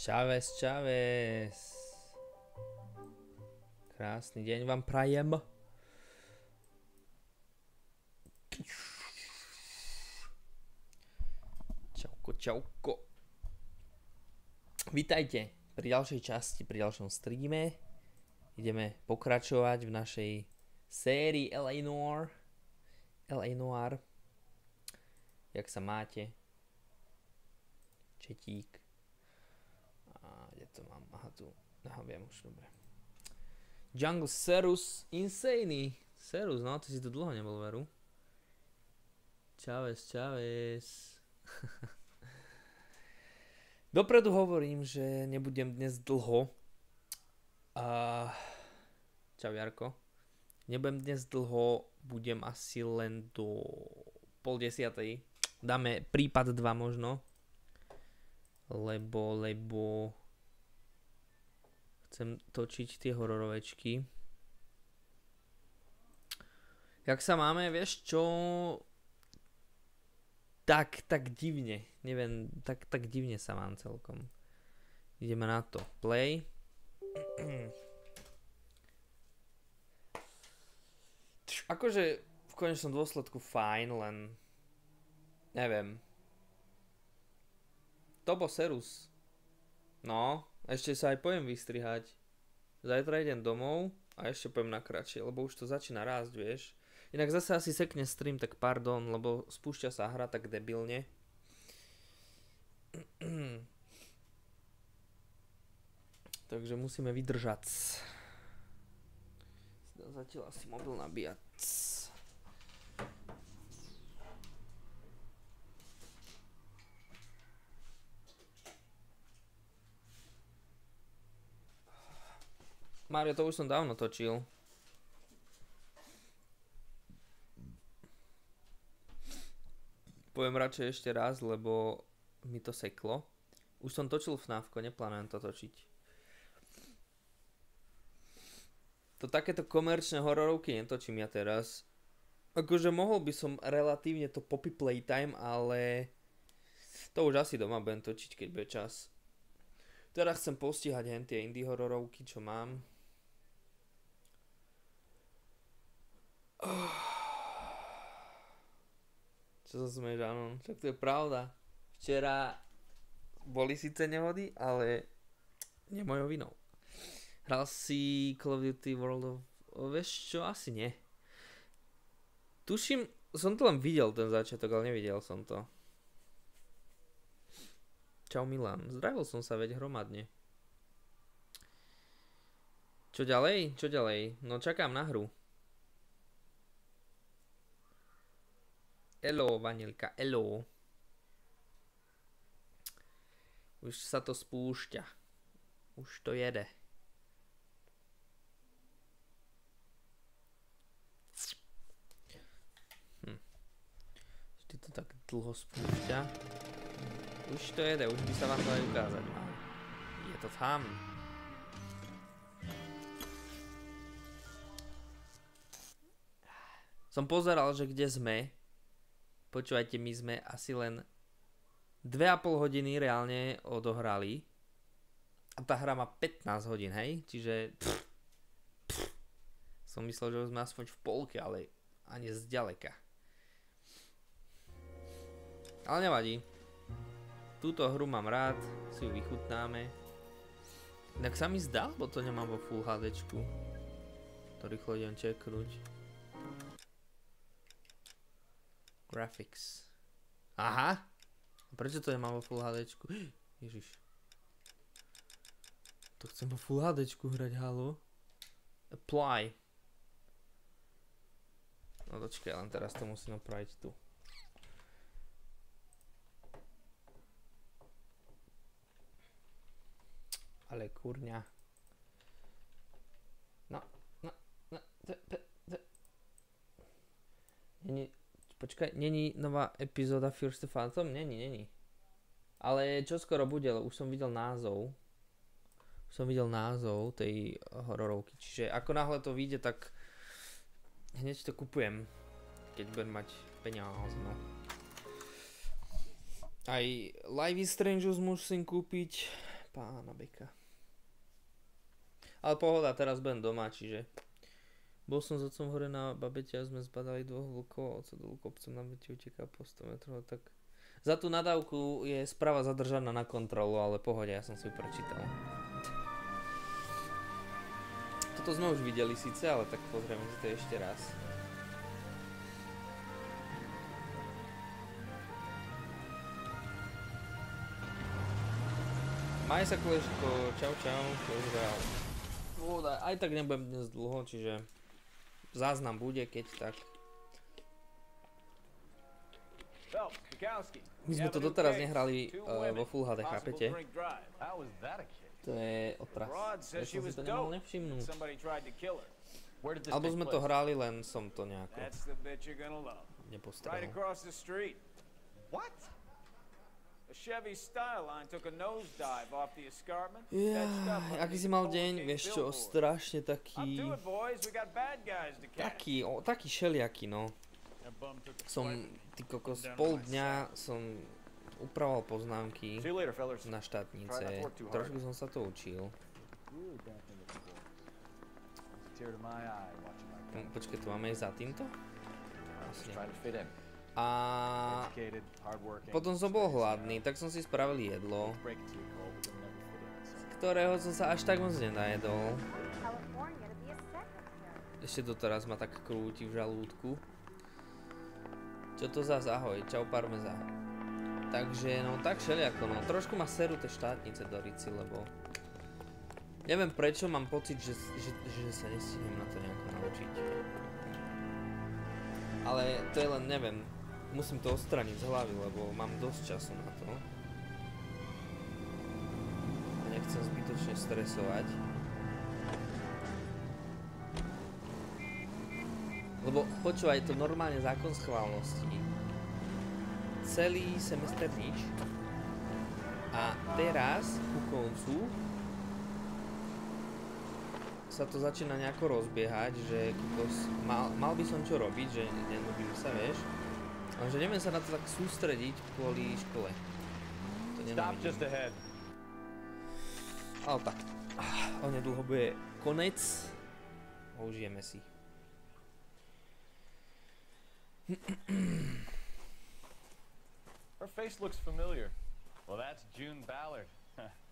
Čaves, čaves. Krásny deň vám prajem. Čauko, čauko. Vítajte pri ďalšej časti, pri ďalšom streame. Ideme pokračovať v našej sérii LA Noire. LA Noire. Jak sa máte? Četík. Kde to mám? Aha, tu. Aha, viem už, dobre. Jungle Serus Insane. Serus, no, ty si tu dlho nebol, veru. Čaves, čaves. Dopredu hovorím, že nebudem dnes dlho. Čau, Jarko. Nebudem dnes dlho, budem asi len do 9:30. Dáme prípad 2 možno. Lebo chcem točiť tie hororovečky. Jak sa máme, vieš čo? Tak divne. Neviem, tak divne sa mám celkom. Ideme na to. Play. Akože v konečnom dôsledku fajn, len neviem. Tobo Serus. No, ešte sa aj pojem vystrihať. Zajtra idem domov a ešte pojem na kratšie, lebo už to začína rásť, vieš. Inak zase asi sekne stream, tak pardon, lebo spúšťa sa hra tak debilne. Takže musíme vydržať. Zatiaľ asi mobil nabíjať. Mário, to už som dávno točil. Poviem radšej ešte raz, lebo mi to seklo. Už som točil FNAFko, neplánujem to točiť. To takéto komerčné hororovky netočím ja teraz. Akože mohol by som relatívne to poppy playtime, ale to už asi doma budem točiť, keď bude čas. Teraz chcem postihať hen tie indie hororovky, čo mám. Čo sa smeješ, áno, však to je pravda. Včera boli síce nehody, ale nie mojou vinou. Hral si Call of Duty World of... Vieš čo, asi nie. Tuším, som to len videl ten začiatok, ale nevidel som to. Čau Milan, zdravil som sa veď hromadne. Čo ďalej? Čo ďalej? No čakám na hru. Hello, Vanilka, hello. Už sa to spúšťa. Už to jede. Vždy to tak dlho spúšťa. Už to jede, už by sa vám to aj ukázať mal. Je to tam. Som pozeral, že kde sme. Počúvajte, my sme asi len 2,5 hodiny reálne odohrali. A tá hra má 15 hodín, hej? Čiže... Som myslel, že sme aspoň v polke, ale ani zďaleka. Ale nevadí. Túto hru mám rád, si ju vychutnáme. Inak sa mi zdá, bo to nemám vo Full HDčku. To rýchlo idem čeknúť. Graphics. Aha! Prečo to nemám vo Full HDčku? Ježiš. To chcem vo Full HDčku hrať, halo? Apply. No dočkaj, len teraz to musím opraviť tu. Ale kurňa. No. Počkaj, není nová epizóda First Phantom? Není. Ale čo skoro bude, už som videl názov. Tej hororovky. Čiže ako náhle to vyjde, tak hneď to kupujem. Keď budem mať peniaze, no. Aj Life is Strange musím kúpiť. pána Beka. Ale pohoda, teraz budem doma, čiže... Bol som s otcom hore na babete a sme zbadali 2 vlkov a otco dolu kopcom na bete uteká po 100 metrov, tak... Za tú nadávku je správa zadržaná na kontrolu, ale pohode, ja som si ju prečítal. Toto sme už videli síce, ale tak pozrieme si to ešte raz. Maj sa, koleško, čau, pozdrav. Aj tak nebudem dnes dlho, čiže záznam bude, keď tak. My sme to doteraz nehrali vo Full HD, chápete? To je otras. Ja som si to nemohol nevšimnúť. Alebo sme to hrali, len som to nejako nepostrehol. Aký si mal deň? Vieš čo, strašne taký šeliaký, no. Som, ty kokos, pol dňa som upravoval poznámky na štátnice. Trošku som sa to učil. Počkaj, to máme aj za týmto? A potom som bol hladný, tak som si spravil jedlo, z ktorého som sa až tak moc nenajedol. Ešte doteraz ma tak krúti v žalúdku. Čo to zás, ahoj, čau parmeza. Takže no tak všelijako, no trošku ma serú tie štátnice do rici, lebo neviem prečo, mám pocit, že sa nestihnem na to nejako naučiť. Ale to je len, neviem, musím to odstraniť z hlavy, lebo mám dosť času na to. A nechcem zbytočne stresovať. Lebo počúvaj, to normálne zákon schválnosti. Celý semester nič. A teraz, ku koncu, sa to začína nejako rozbiehať, že mal by som čo robiť, že nenudím sa, vieš. Lenže neviem sa na to tak sústrediť kvôli škole. To nenávidím. Ale tak, onedlho bude konec. Užijeme si. Her face looks familiar. Well, that's June Ballard,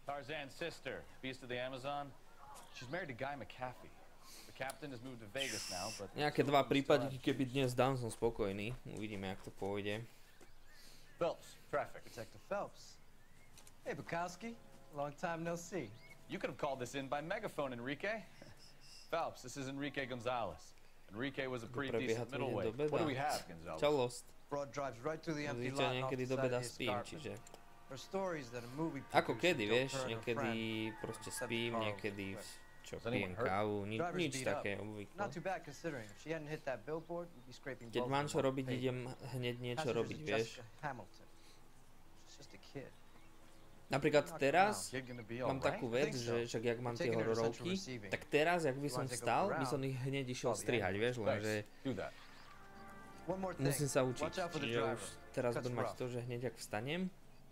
Tarzan's sister, beast of the Amazon. She's married to Guy McAfee. The captain has moved to Vegas now, but... Nejaké 2 prípady, keby dnes dám, som spokojný. Uvidíme, jak to pôjde. Phelps, traffic. Detective Phelps. Hey, Bukowski. Long time no see. You could have called this in by megaphone, Enrique. Phelps, this is Enrique Gonzalez. Enrique was a pretty decent middleweight. What do we have, Gonzalez? Čau, Lost. Broad drives right through the empty lot off niekedy the do side beda of the spím, escarpment. čiže... Her stories that a movie Ako producer kedy, don't vieš, her and her niekedy friend. proste spím, niekedy čo pijem kávu, nič také obvykle. Not too bad considering. If she hadn't hit that billboard, we'd be scraping Keď both mám of čo them off robiť, the idem hneď niečo pavement. robiť, Passengers vieš. of Jessica Hamilton. She's just a kid. Napríklad teraz Kid gonna be mám all right? takú vec, že však jak mám tie Taking her to hororovky, central receiving. tak teraz, jak by som Wanna take a vstal, look by som around. ich hneď išiel Call the strihať, vieš, lenže Do that. One more thing. musím sa učiť, Watch out for the čiže driver. už teraz Cuts budem mať rough. to, že hneď ak vstanem,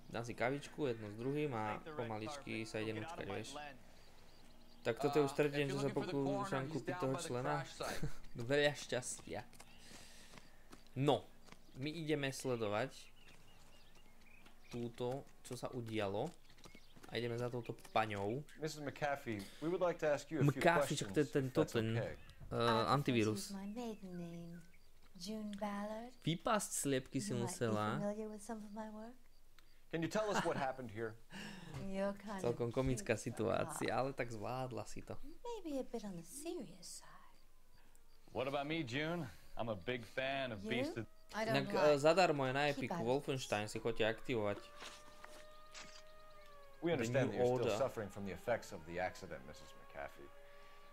dám si kavičku jedno s druhým a pomaličky sa idem učkať, vieš. Tak toto je už tretí deň, čo sa pokúšam kúpiť toho člena. Veľa šťastia. No, my ideme sledovať túto, čo sa udialo. A ideme za touto paňou. Mrs. McAfee, we would like to ask you a few McAfee, questions, čak to je ten, if that's okay. antivírus. My maiden name, June Ballard. Vypásť sliepky si You might be musela. familiar with some of my work. Can you tell us what happened here? You're kind Celkom of komická cute, situácia, ale tak zvládla si to. maybe a bit on the serious side. What about me, June? I'm a big fan of You? Beast of... I don't Inak like. zadarmo je na Keep Epiku out of Wolfenstein, si chodite aktivovať. We understand that new you're still order. suffering from the effects of the accident, Mrs. McAfee.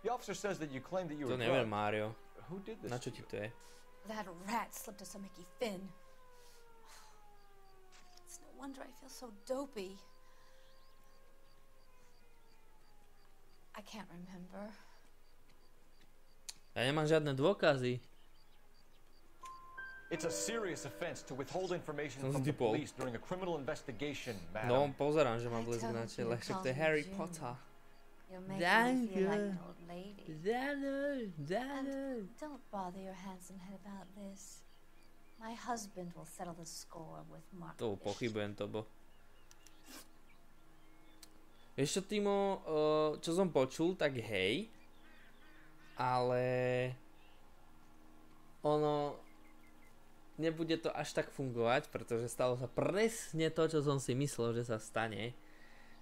The officer says that you claim that you To were neviem, drugged. Mário. Who did this Na čo to ti you? to je? That rat slipped us a Mickey Finn. It's no wonder I feel so dopey. I can't remember. Ja nemám žiadne dôkazy. It's a serious offense to withhold information Som from the zdypol. police during a criminal investigation, No, madam. pozerám, že má blesk na čele, však to je Harry Potter. You're making me feel like an old lady. Záno. Don't bother your handsome head about this. My husband will settle the score with Mark. To pochybujem, to bo. Vieš čo, Timo, čo som počul, tak hej, ale ono nebude to až tak fungovať, pretože stalo sa presne to, čo som si myslel, že sa stane,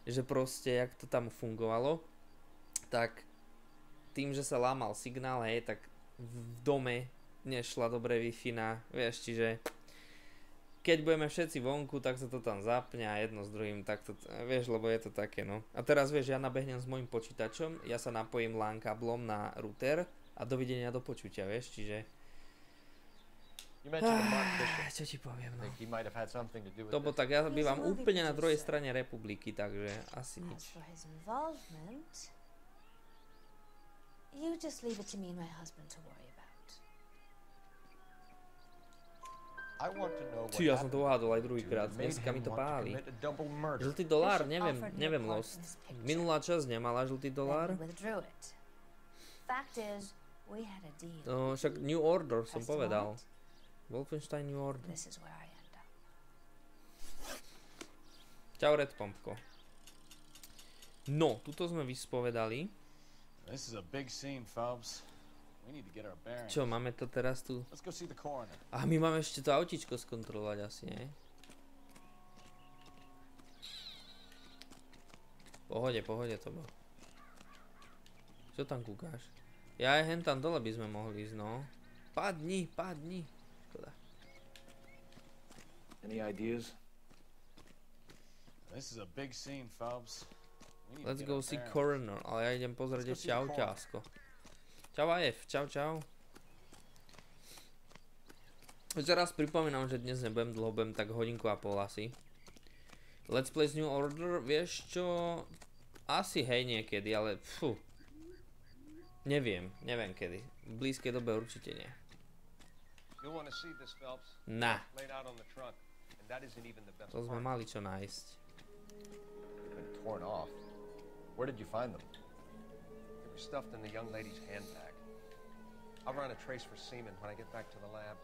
že proste, jak to tam fungovalo, tak tým, že sa lámal signál, hej, tak v dome nešla dobre Wi-Fi na, vieš, čiže keď budeme všetci vonku, tak sa to tam zapne a jedno s druhým, tak to, vieš, lebo je to také, no. A teraz, vieš, ja nabehnem s mojím počítačom, ja sa napojím LAN káblom na router a dovidenia do počutia, vieš, čiže... Čo ti poviem, no. To bo tak, ja bývam úplne na druhej strane republiky, takže asi nič. You just leave it to me and my husband to worry about. Či, ja som to uhádol aj druhýkrát, dneska mi to páli. Žltý dolár, neviem Lost. Minulá časť nemala žltý dolár. No, však New Order som povedal. Wolfenstein New Order. Čau, Red Pompko. No, tuto sme vyspovedali. Čo, máme to teraz tu? A my máme ešte to autíčko skontrolovať asi, nie? Pohode to bolo. Čo tam kúkáš? Ja aj hen tam dole by sme mohli ísť, no. Padni. Škoda. Any ideas? Let's go see coroner, ale ja idem pozrieť ešte auťásko. Čau AF, čau. Ešte raz pripomínam, že dnes nebudem dlho, budem tak hodinku a pol asi. Let's play New Order, vieš čo? Asi hej niekedy, ale fú. Neviem kedy. V blízkej dobe určite nie. Na. To sme mali čo nájsť. Where did you find them? They were stuffed in the young lady's handbag. I'll run a trace for semen when I get back to the lab.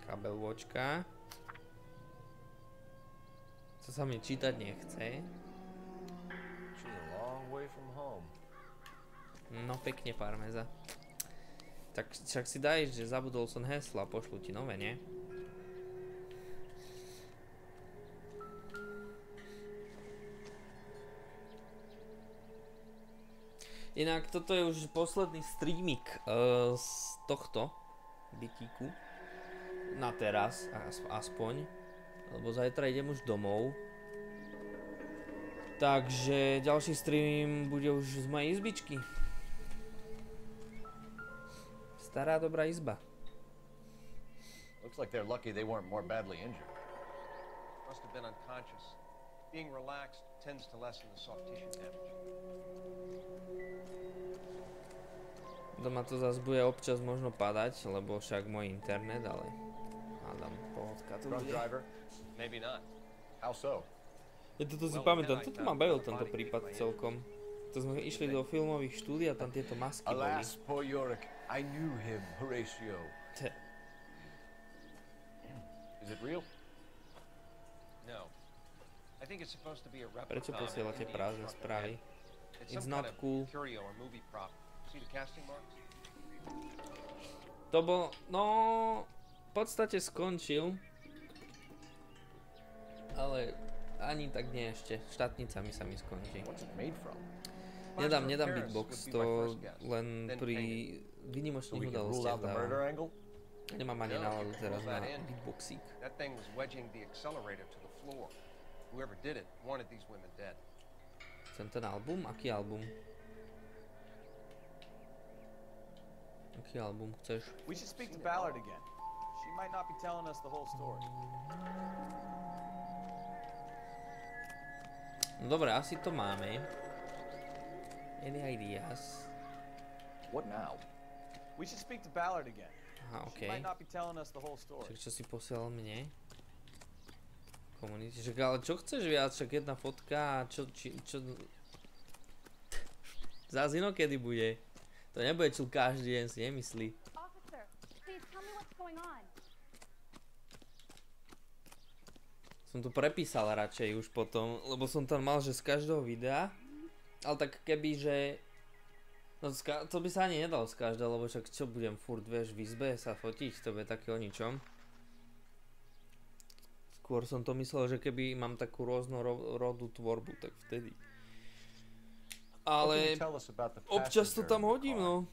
Kabel vočka. Co sa mi čítať nechce. She's a long way from home. No pekne, parmeza. Tak však si daj, že zabudol som hesla, pošlu ti nové, nie? Inak toto je už posledný streamik z tohto bitíku. Na teraz, aspoň. Lebo zajtra idem už domov. Takže ďalší stream bude už z mojej izbičky. Stará dobrá izba. Looks like they're lucky they weren't more badly injured. Must have been unconscious. Being relaxed tends to lessen the soft tissue damage. Doma to zase bude občas možno padať, lebo však môj internet, ale hádam pohodka tu bude. Maybe not. How so? Ja toto si pamätám, toto ma bavil tento prípad celkom. To sme išli do filmových štúdií a tam tieto masky boli. Alas, poor Yorick. I knew him, Horatio. Is it real? No. I think it's supposed to be a replica. Prečo posielate prázdne správy? It's not cool. Curio or movie prop. See the casting marks? To bol, no, v podstate skončil. Ale ani tak nie ešte. Štátnicami sa mi skončí. What's it made from? Nedám beatbox, to len pri výnimočných udalostiach dávam. Nemám ani náladu teraz na beatboxík. That thing was wedging the accelerator to the floor. Whoever did it wanted these women dead. Chcem ten album? Aký album? Aký album chceš? We should speak to Ballard again. She might not be telling us the whole story. No dobre, asi to máme. Any ideas? What now? We should speak to Ballard again. Aha, She okej. might not be telling us the whole story. Však čo si posielal mne? Komunity. Však ale čo chceš viac? Však jedna fotka a čo... Zás inokedy bude. To nebude čo každý deň, si nemyslí. Officer, please tell me what's going on. Som to prepísal radšej už potom, lebo som tam mal, že z každého videa. Ale tak keby, že... No to by sa ani nedalo z každého, lebo však čo budem furt, vieš, v izbe sa fotiť, to bude také o ničom. Skôr som to myslel, že keby mám takú rôznorodú tvorbu, tak vtedy. Ale občas to tam hodím, no.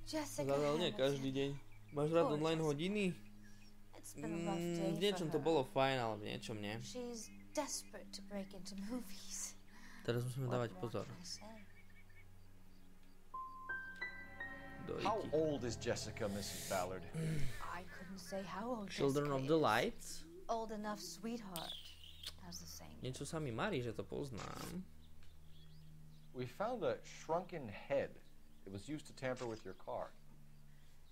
Zadal nie každý deň. Máš rád online hodiny? V niečom to bolo fajn, ale v niečom nie. Teraz musíme dávať pozor. How old is Jessica, Mrs. Ballard? I couldn't say how old Children of the Lights? Old enough, sweetheart. How's the saying? Niečo sa mi marí, že to poznám. We found a shrunken head. It was used to tamper with your car.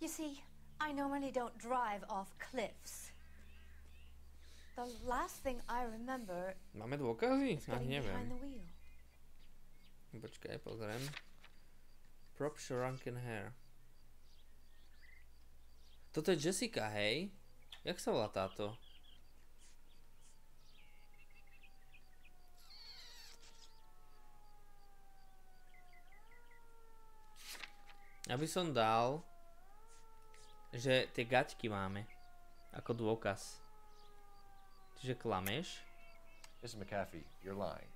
You see, I normally don't drive off cliffs. The last thing I remember Máme dôkazy? is Ani getting behind neviem. the wheel. Počkaj, pozriem. Prop shrunken hair. Toto je Jessica, hej? Jak sa volá táto? Ja by som dal, že tie gaťky máme ako dôkaz. Čiže klameš. Mrs. McAfee, you're lying.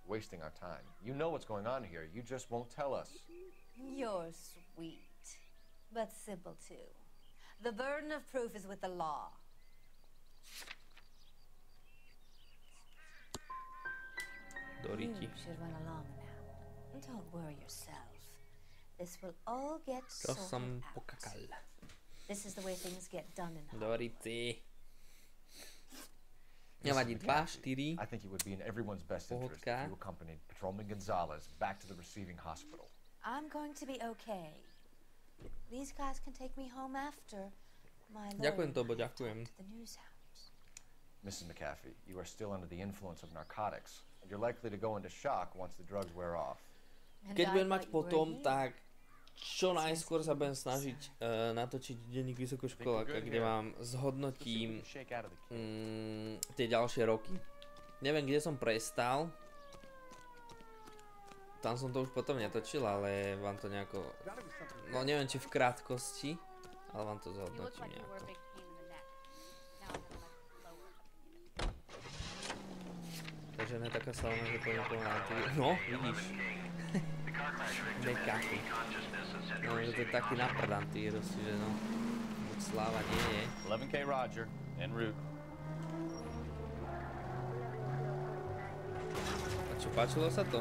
Wasting our time. You know what's going on here. You just won't tell us. You're sweet, but simple too. The burden of proof is with the law. Doriti. You should run along now. Don't worry yourself. This will all get To sorted som out. pokakal. This is the way things get done in Doriti. Mrs. Nevadí, 2, McAfee, 4. I think it would be in everyone's best interest if you accompanied Patrolman Gonzalez back to the receiving hospital. I'm going to be okay. These guys can take me home after. My Ďakujem, lawyer Tobo, and I ďakujem. talk to the news house. Mrs. McAfee, you are still under the influence of narcotics, and you're likely to go into shock once the drugs wear off. And Keď I budem mať thought you were potom, here. tak čo najskôr sa budem snažiť natočiť denník vysokoškoláka, kde vám zhodnotím tie ďalšie roky. Neviem, kde som prestal. Tam som to už potom netočil, ale vám to nejako... No neviem, či v krátkosti, ale vám to You look zhodnotím like you were a nejako. big pain in the neck. Now I'm gonna let it lower. Takže ne taká slavná, že to niekoho antivirus. No, vidíš. Nekaký. No, že to je taký naprd antivírus, že no. Moc sláva nie je. 11K Roger, en route. A čo, páčilo sa to?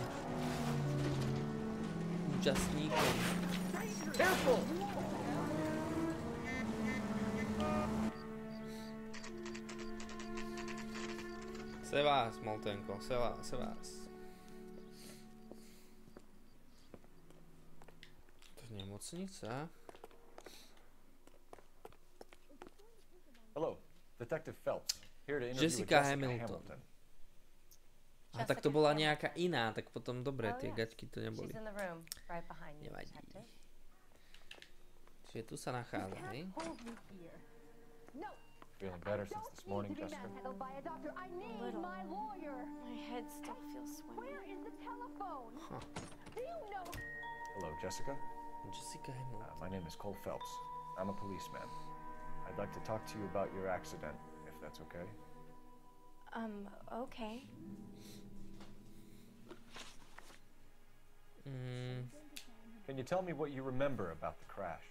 Účastníkom. Careful! Se vás, Moltenko, se vás. To je nemocnica. Hello, Detective Phelps. Here to interview Jessica with Jessica Hamilton. A tak to bola nejaká iná, tak potom dobre, tie gaťky to neboli. She's in the room, right behind you, Nevadí. detective. Čiže tu sa nachádza, hej? Hold me here. No, Feeling better since this morning, Jessica? handled by a doctor. I need my lawyer. My head still feels swimmy. Where is the telephone? Do you know? Hello, Jessica. Jessica Hamilton. My name is Cole Phelps. I'm a policeman. I'd like to talk to you about your accident, if that's okay. Okay. Can you tell me what you remember about the crash?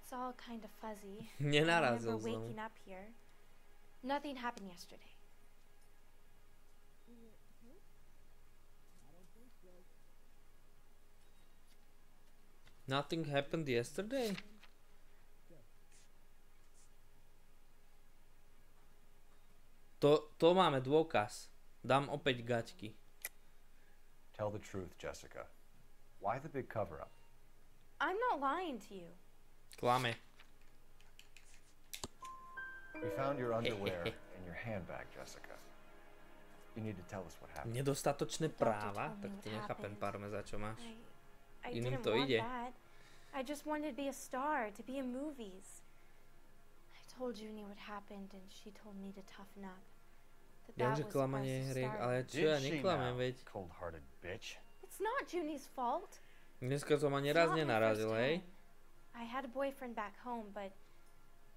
It's all kind of fuzzy. I Nenarazil remember som. waking up here. Nothing happened yesterday. Nothing happened yesterday? To máme dôkaz. Dám opäť gaťky. Tell the truth, Jessica. Why the big cover-up? I'm not lying to you. Klame. We found your underwear in your handbag, Jessica. You need to tell us what happened. Nedostatočné práva? Tak to nechápem, Parmeza, čo máš. I Iným didn't to want ide. that. I just wanted to be a star, to be in movies. I told Junie what happened and she told me to toughen up. Viem, že klamanie je hriech, ale čo ja neklamem, veď. Cold-hearted bitch. It's not Junie's fault. Dneska som ani raz nenarazil, hej? I had a boyfriend back home, but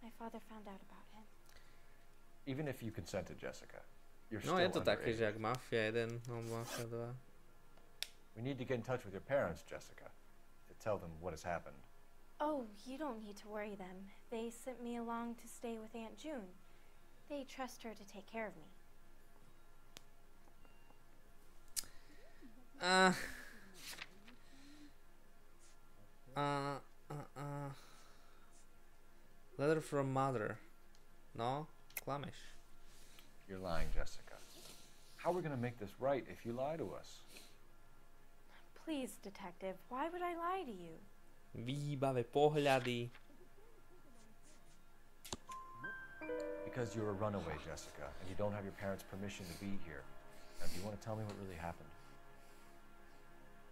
my father found out about him. Even if you consented, Jessica, you're No, still je to také, underage. že jak Mafia 1, no Mafia 2. We need to get in touch with your parents, Jessica, to tell them what has happened. Oh, you don't need to worry them. They sent me along to stay with Aunt June. They trust her to take care of me. Letter from mother. No, klameš. You're lying, Jessica. How are we going to make this right if you lie to us? Please, detective, why would I lie to you? Výbavé pohľady. Because you're a runaway, Jessica, and you don't have your parents' permission to be here. Now, do you want to tell me what really happened?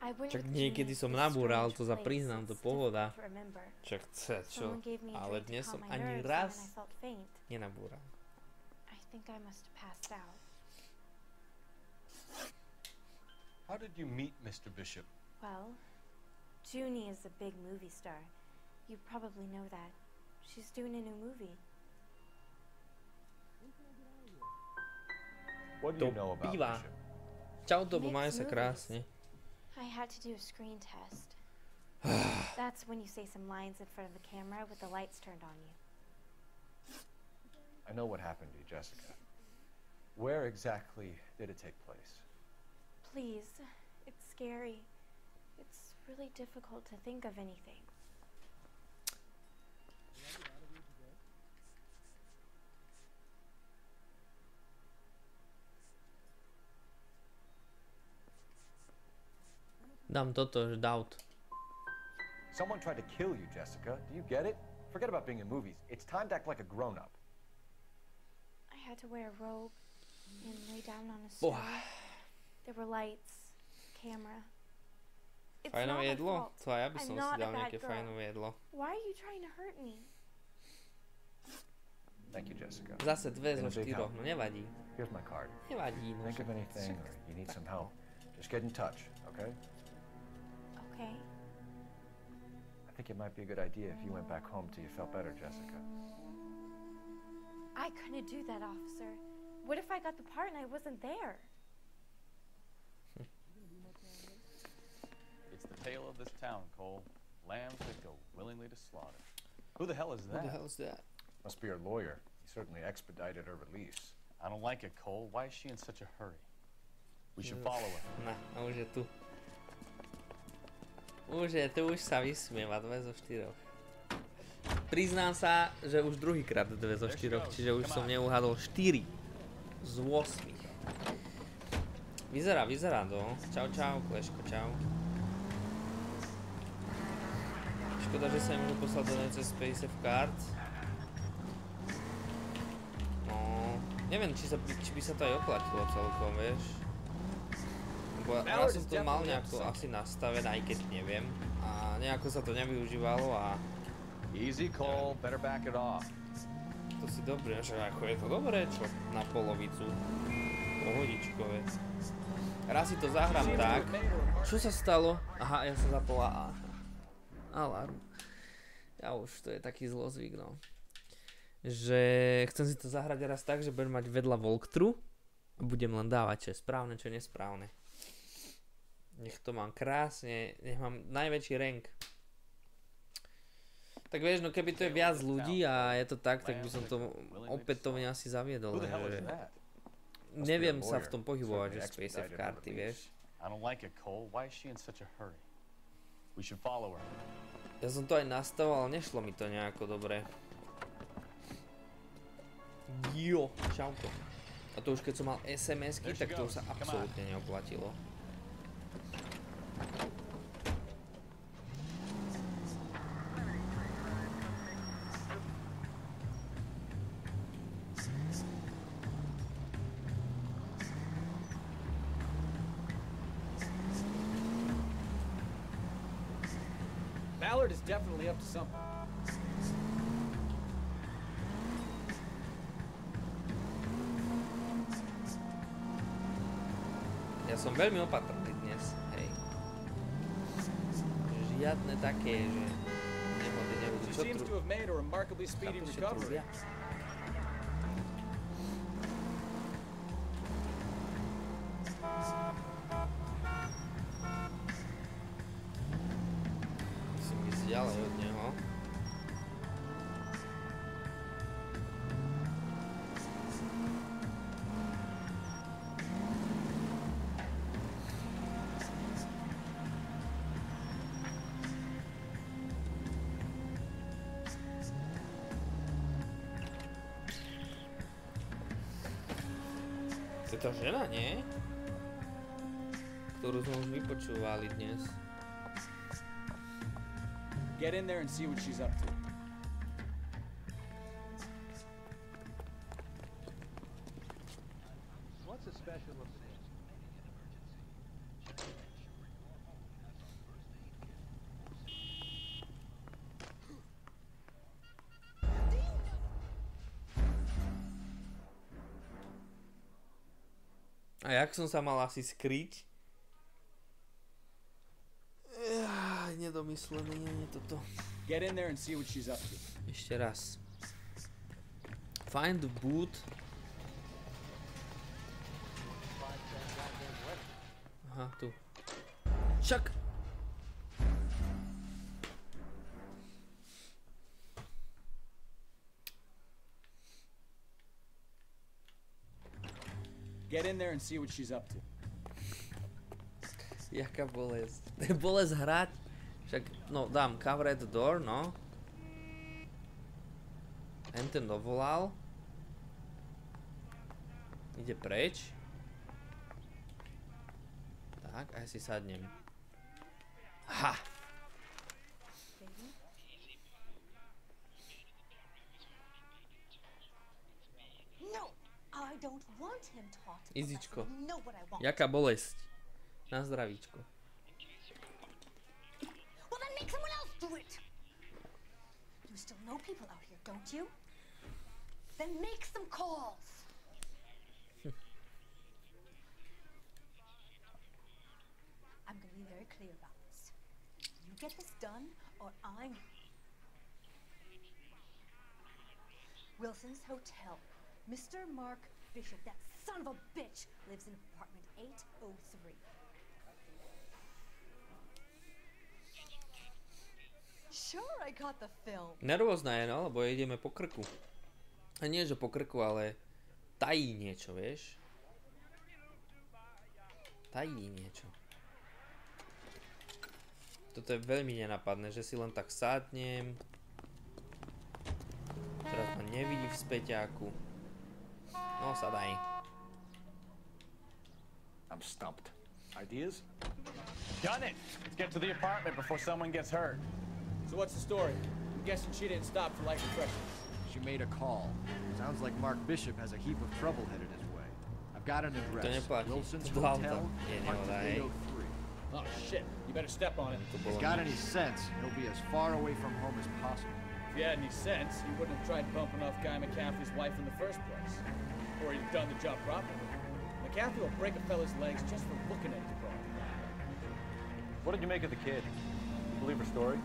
I went Čak with niekedy Junie som to this nabúral, strange to sa place. priznám, to It's pohoda. difficult to remember. Čak čo? Someone gave me a Ale drink to dnes calm som my ani nerves, and raz then I felt faint. nenabúral. I think I must have passed out. How did you meet Mr. Bishop? Well, Junie is a big movie star. You probably know that. She's doing a new movie. What do you know about Píva. Bishop? Čau, Tobo, maj Makes sa movies. krásne. I had to do a screen test. That's when you say some lines in front of the camera with the lights turned on you. I know what happened to you, Jessica. Where exactly did it take place? Please, it's scary. It's really difficult to think of anything. Dám toto, že doubt. Someone tried to kill you, Jessica. Do you get it? Forget about being in movies. It's time to act like a grown-up. I had to wear a robe and lay down on a stool. There were lights, camera. It's not Fajnové my jedlo? fault. To aj ja by I'm som si not a dal bad nejaké girl. fajnové jedlo. Why are you trying to hurt me? Thank you, Jessica. Zase 2 Been zo a big 4, help. no nevadí. Here's my card. Nevadí, no. Think of anything or you need some help, just get in touch, okay? Okay. I think it might be a good idea if you went back home till you felt better, Jessica. I couldn't do that, officer. What if I got the part and I wasn't there? It's the tale of this town, Cole. Lambs that go willingly to slaughter. Who the hell is Who that? the hell is that? Must be her lawyer. He certainly expedited her release. I don't like it, Cole. Why is she in such a hurry? We should follow her. Ne, a už je tu. Už sa vysmieva 2 zo 4. Priznám sa, že už druhýkrát 2 zo 4, čiže už som neuhadol 4 z 8. Vyzerá to. Čau, Kleško, čau. Škoda, že sa nemôžu poslať do nej cez Space of Cards. No, neviem, či by sa to aj oplatilo celkom, vieš. Lebo raz som to mal nejako asi nastavené, aj keď neviem. A nejako sa to nevyužívalo a... Easy, Cole. Better back it off. To si dobre, že ako je to dobré, čo? Na polovicu. Pohodičkové. Raz si to zahrám tak. Čo sa stalo? Aha, ja som zapol alarm. Ja už, to je taký zlozvyk, no. Že chcem si to zahrať raz tak, že budem mať vedľa walkthrough a budem len dávať, čo je správne, čo je nesprávne. Nech to mám krásne, nech mám najväčší rank. Tak vieš, no keby to je viac ľudí a je to tak by som to opätovne asi zaviedol. Že neviem sa v tom pohybovať, že Space of karty, vieš. I don't like it, Cole. Why is she in such a hurry? We should follow her. Ja som to aj nastavoval, ale nešlo mi to nejako dobre. Jo, čauko. A to už keď som mal SMS-ky, tak to už sa absolútne neoplatilo. Ballard is definitely up to something. Ja som veľmi opatrný dnes, hej. Žiadne také, že nebudú čo Seems to have made a remarkably speedy recovery. Musím ísť ďalej od neho. To je tá žena, nie? Ktorú sme už vypočúvali dnes. Get in there and see what she's up to. What's a special of this? A jak som sa mal asi skryť? Nedomyslené, nie toto. Get in there and see what she's up to. Ešte raz. Find the boot. Aha, tu. Čak! Get in there and see what she's up to. Jaká bolesť. To je bolesť hrať. Však, no, dám cover the door, no. Ten dovolal. Ide preč. Tak, a ja si sadnem. Ha! No, I don't want him taught. Izičko. Know what I want. Jaká bolesť. Na zdravíčko. Well, then make someone else do it. You still know people out here, don't you? Then make some calls. I'm going to be very clear about this. You get this done, or I'm... Wilson's Hotel. Mr. Mark Bishop, that son of a bitch, lives in apartment 803. Sure, I got the film. Nervózna je, no, lebo ideme po krku. A nie, že po krku, ale tají niečo, vieš? Tají niečo. Toto je veľmi nenapadné, že si len tak sadnem. Teraz ma nevidí v späťáku. No, sadaj. I'm stumped. Ideas? Done it! Let's get to the apartment before someone gets hurt. So what's the story? I'm guessing she didn't stop for light refreshments. She made a call. Sounds like Mark Bishop has a heap of trouble headed his way. I've got an To address. neplatí. Wilson's To dám Hotel, tam. Nie, apartment nehodá, hej. 803. Oh shit, you better step on it. To If bolo he's got nič. any sense, he'll be as far away from home as possible. If he had any sense, he wouldn't have tried bumping off Guy McCaffrey's wife in the first place. Or he'd have done the job properly. McCaffrey will break a fella's legs just for looking at the broad. What did you make of the kid? You believe her story?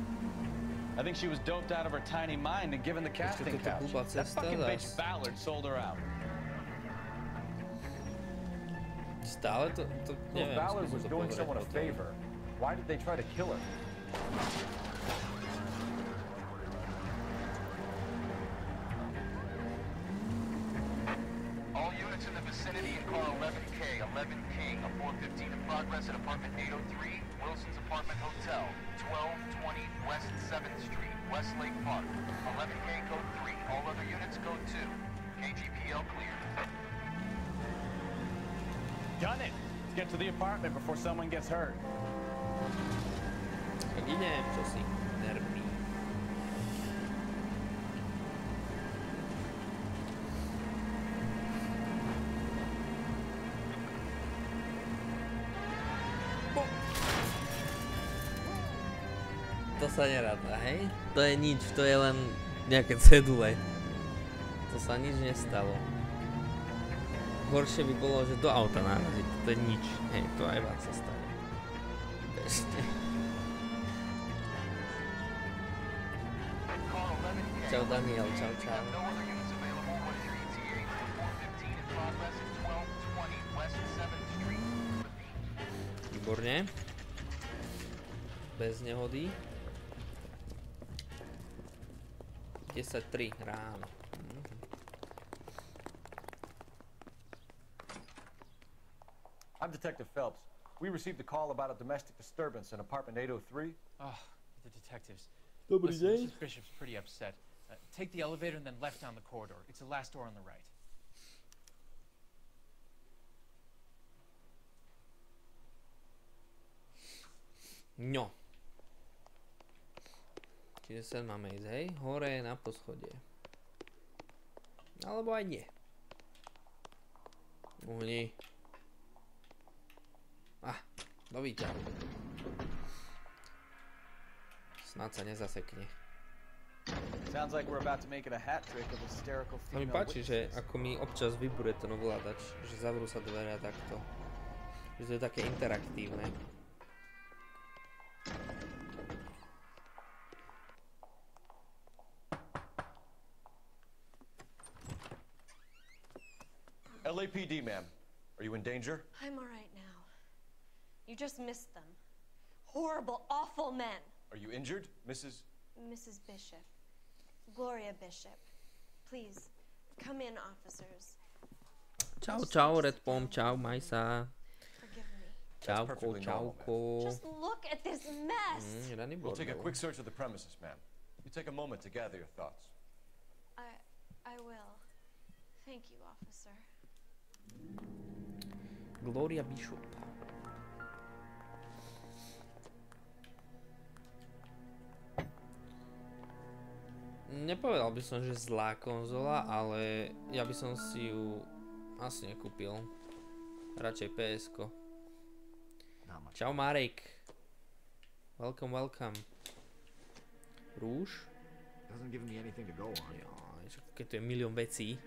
I think she was doped out of her tiny mind and given the casting toto couch. blbá That cesta fucking bitch zas. Ballard sold her out. Stále to Well, neviem. if Ballard skúsim was to doing pozrieť someone a potom. favor, why did they try to kill her? All units in the vicinity in car 11K, 11 King, a 415 in progress at apartment 803, Wilson's Apartment Hotel, 1220 West 7th Street, Westlake Park. 11K code 3, all other units code 2. KGPL clear. Done it! Let's get to the apartment before someone gets hurt. Tak idem, čo si nervný. To sa neráta, hej? To je nič, to je len nejaké cedule. To sa nič nestalo. Horšie by bolo, že do auta naraziť. To je nič, hej, to aj vám sa stalo. Bežte. Čau Daniel, čau čau. Výborne. Bez nehody. 10:03 ráno. I'm Detective Phelps. We received a call about a domestic disturbance in apartment 803. Oh, the detectives. Dobrý Listen, deň. Mrs. Bishop's pretty upset. Take the elevator and then left down the corridor. It's the last door on the right. No. Čiže sem máme ísť, hej? Hore na poschodie. Alebo aj nie. Uhni. Do výťahu. Snad sa nezasekne. Sounds like we're about to make it a hat trick of hysterical To mi female páči, že witnesses. ako mi občas vybure ten ovládač, že zavrú sa dvere takto. Že to je také interaktívne. LAPD, ma'am. Are you in danger? I'm all right now. You just missed them. Horrible, awful men. Are you injured, Mrs. Mrs. Bishop. Gloria Bishop. Please, come in, officers. Čau, čau, Red Pom, čau, maj sa. Forgive me. Čauko, perfectly normal, čauko. Just look at this mess. Raný We'll take a bordel. quick search of the premises, ma'am. You take a moment to gather your thoughts. I will. Thank you, officer. Gloria Bishop. Nepovedal by som, že zlá konzola, ale ja by som si ju asi nekúpil. Radšej PS-ko. Čau Marek. Welcome, welcome. Rúž? Doesn't give me anything to go on. Jaj, keď tu je milión vecí.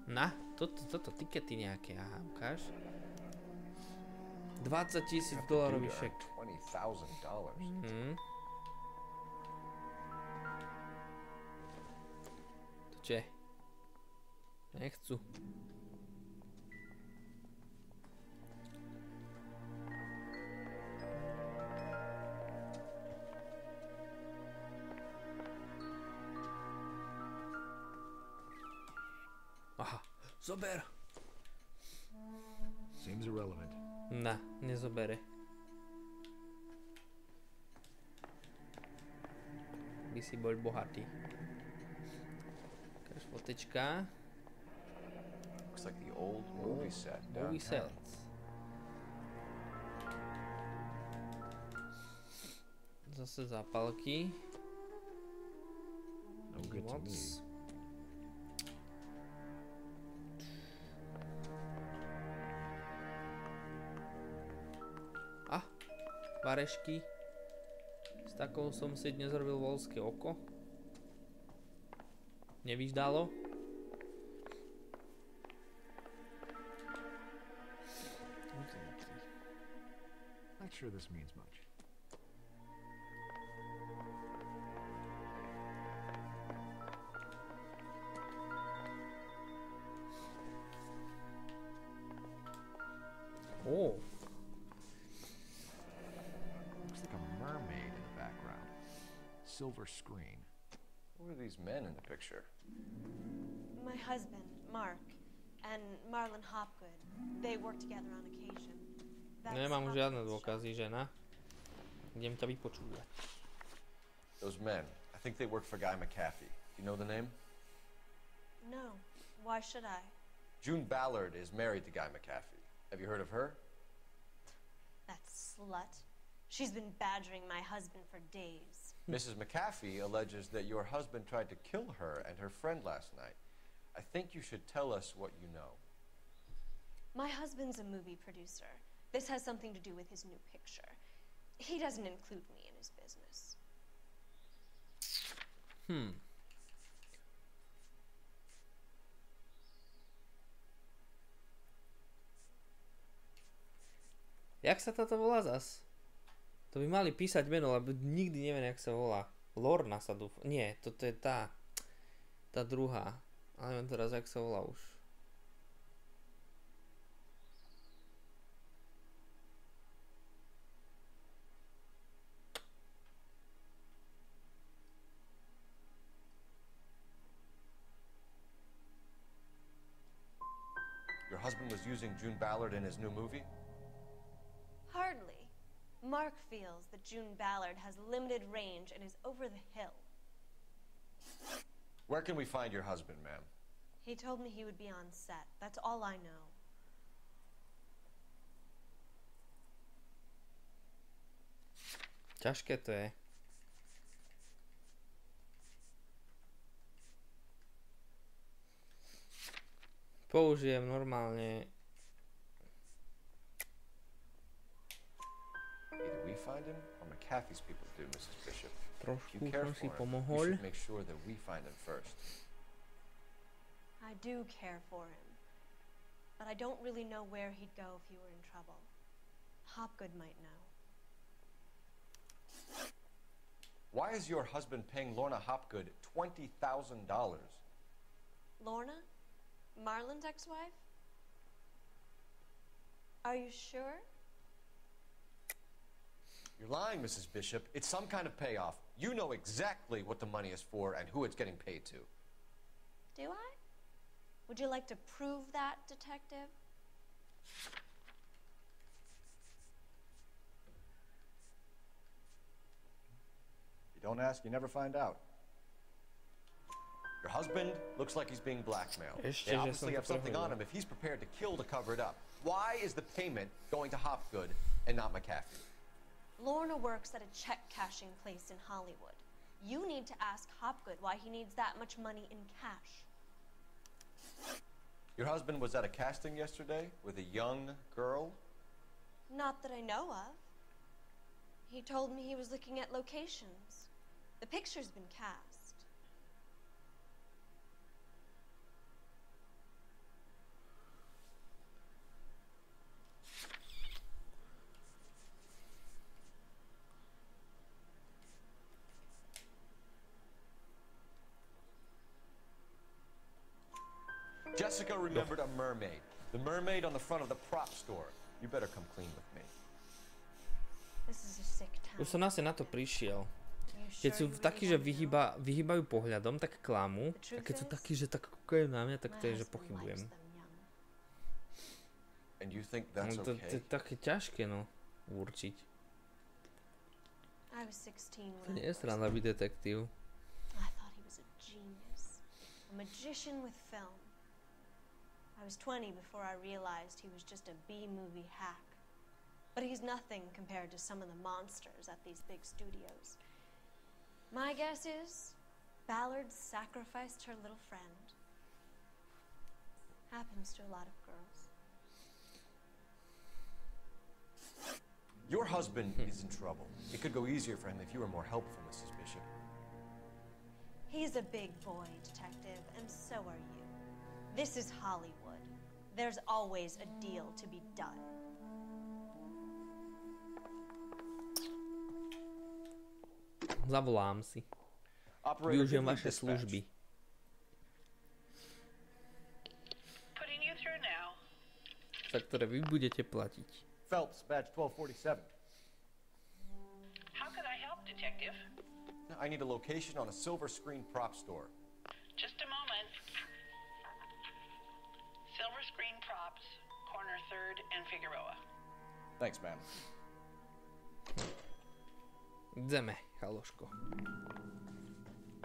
Na, toto tikety nejaké, aha, ukáž. $20,000 šek. $20,000. To čo je? Nechcú. Aha, zober. Seems irrelevant. Na, nezobere. By si bol bohatý. Ukáž fotečka. Looks like the old movie set Movie downtown. set. Zase zápalky. No good to me. Varešky. S takou som si dnes robil voľské oko. Nevyždalo. Not sure this means much. Oh. Looks like a mermaid in the background. Silver screen. Who are these men in the picture? My husband, Mark, and Marlon Hopgood. They work together on occasion. Nemám žiadne dôkazy, žena. Idem ťa vypočúvať. Those men. I think they work for Guy McAfee. You know the name? No. Why should I? June Ballard is married to Guy McAfee. Have you heard of her? That slut. She's been badgering my husband for days. Mrs. McAfee alleges that your husband tried to kill her and her friend last night. I think you should tell us what you know. My husband's a movie producer. This has something to do with his new picture. He doesn't include me in his business. Jak sa táto volá zas? To by mali písať meno, lebo nikdy neviem, jak sa volá. Lorna sa dúfa. Nie, toto je tá druhá. Ale neviem teraz, jak sa volá už. Your husband was using June Ballard in his new movie? Hardly. Mark feels that June Ballard has limited range and is over the hill. Where can we find your husband, ma'am? He told me he would be on set. That's all I know. Ťažké to je. Použijem normálne. Either we find him or McAfee's people do, Mrs. Bishop. Trošku If you care som si for him, you pomohol. should make sure that we find him first. I do care for him. But I don't really know where he'd go if he were in trouble. Hopgood might know. Why is your husband paying Lorna Hopgood $20,000? Lorna? Marlon's ex-wife? Are you sure? You're lying, Mrs. Bishop. It's some kind of payoff. You know exactly what the money is for and who it's getting paid to. Do I? Would you like to prove that, Detective? You don't ask, you never find out. Your husband looks like he's being blackmailed. Ešte, They že obviously som to have something on prehodil. him if he's prepared to kill to cover it up. Why is the payment going to Hopgood and not McAfee? Lorna works at a check-cashing place in Hollywood. You need to ask Hopgood why he needs that much money in cash. Your husband was at a casting yesterday with a young girl? Not that I know of. He told me he was looking at locations. The picture's been cast. Jessica remembered a mermaid. The mermaid on the front of the prop store. You better come clean with me. This is a sick town. Už som asi na to prišiel. You Keď sure sú you takí, really že wanna know? vyhýbajú pohľadom, tak klamu. A keď sú takí, že tak kúkajú na mňa, tak My to je, že husband pochybujem. likes them young. And you think No, that's to okay? je také ťažké, no, určiť. I was 16 To when nie I je sranda byť detektív. I thought he was a genius. A magician with film. I was 20 before I realized he was just a B-movie hack. But he's nothing compared to some of the monsters at these big studios. My guess is Ballard sacrificed her little friend. Happens to a lot of girls. Your husband is in trouble. It could go easier for him if you were more helpful, Mrs. Bishop. He's a big boy, Detective, and so are you. This is Hollywood. There's always a deal to be done. Zavolám si. Operator, Využijem give me vaše dispatch. služby. Putting you through now. Za ktoré vy budete platiť. Phelps, badge 1247. How can I help, Detective? I need a location on a silver screen prop store. Just a moment. Silver screen props, corner 3rd and Figueroa. Thanks, ma'am. Ideme, chaloško.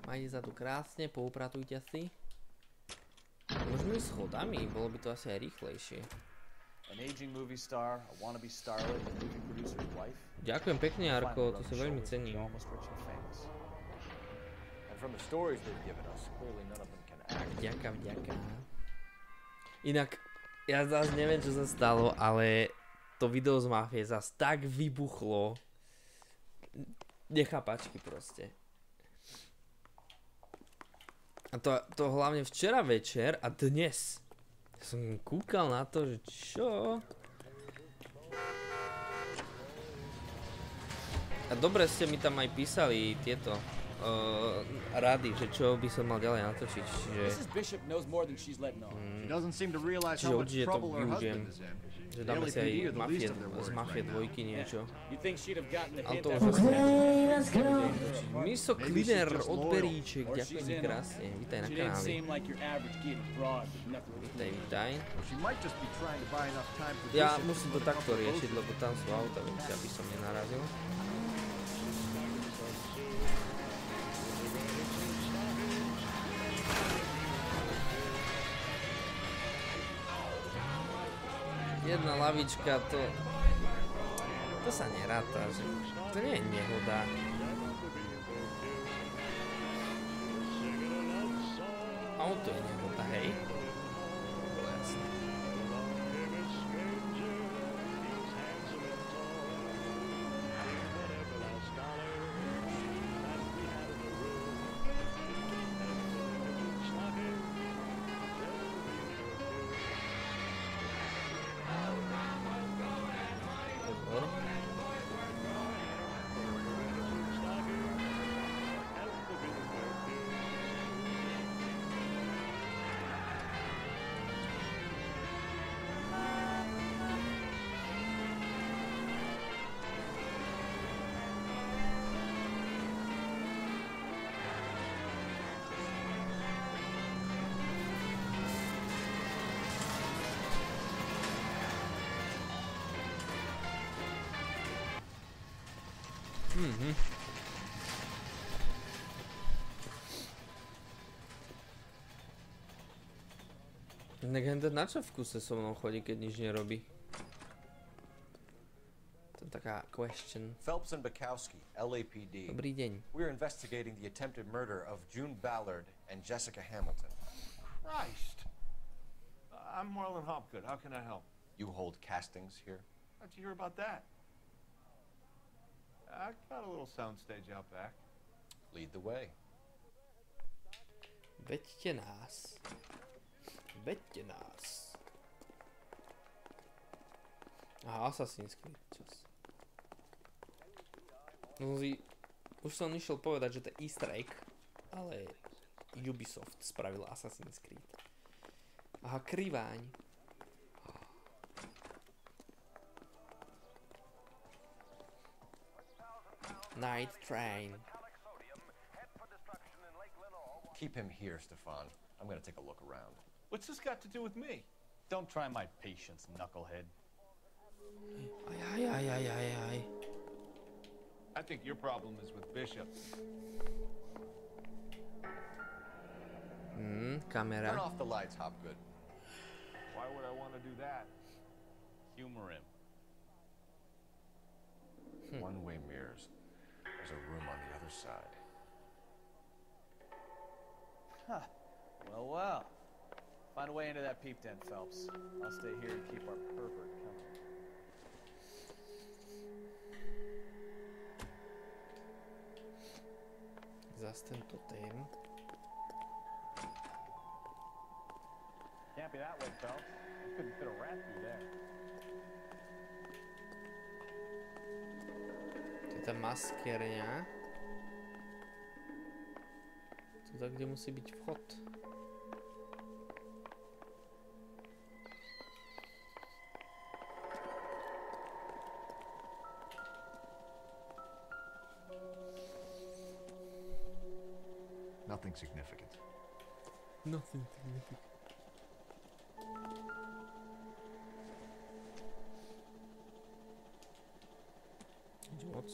Majte sa tu krásne, poupratujte si. Môžeme ísť schodami, bolo by to asi aj rýchlejšie. An aging movie star, a wannabe starlet, a movie producer's wife. Ďakujem pekne, Jarko, to si veľmi cením. Almost rich and famous. And from the stories they've given us, clearly none of them can act. Vďaka, vďaka. Inak, Ja zase neviem, čo sa stalo, ale to video z Mafie zase tak vybuchlo. Nechápačky proste. A to hlavne včera večer a dnes. Ja som kúkal na to, že čo? A dobre ste mi tam aj písali tieto rady, že čo by som mal ďalej natočiť, čiže... Čiže určite to využijem. Že dáme si aj z Mafie 2 niečo. Ale to už asi Miso Cleaner od Beríček, ďakujem mi krásne. Vítaj na kanáli. Vítaj. Ja musím to takto riešiť, lebo tam sú auta, aby som nenarazil. Jedna lavička, to sa neráta, že to nie je nehoda. Auto je nehoda, hej? Bolo jasné. Na čo v kuse so mnou chodí, keď nič nerobí? To je taká question. Phelps and Bukowski, LAPD. Dobrý deň. We're investigating the attempted murder of June Ballard and Jessica Hamilton. Christ. I'm Marlon Hopgood. How can I help? You hold castings here? How'd you hear about that? I got a little soundstage out back. Lead the way. Veďte nás. Veďte nás. Aha, Assassin's Creed, čas. No, už som išiel povedať, že to je easter egg, ale Ubisoft spravil Assassin's Creed. Aha, kriváň. Night Train. Keep him here, Stefan. I'm gonna take a look around. What's this got to do with me? Don't try my patience, knucklehead. Aj. I think your problem is with Bishop. Kamera. Turn off the lights, Hopgood. Why would I want to do that? Humor him. One-way mirrors. There's a room on the other side. Huh. Well. Find a way into that peep den, Phelps. I'll stay here and keep our pervert company. Zas tento tém. Can't be that way, Phelps. You couldn't fit a rat through there. To je tá maskerňa. Tu tak, kde musí byť vchod. Nothing significant. Nothing significant. Moc.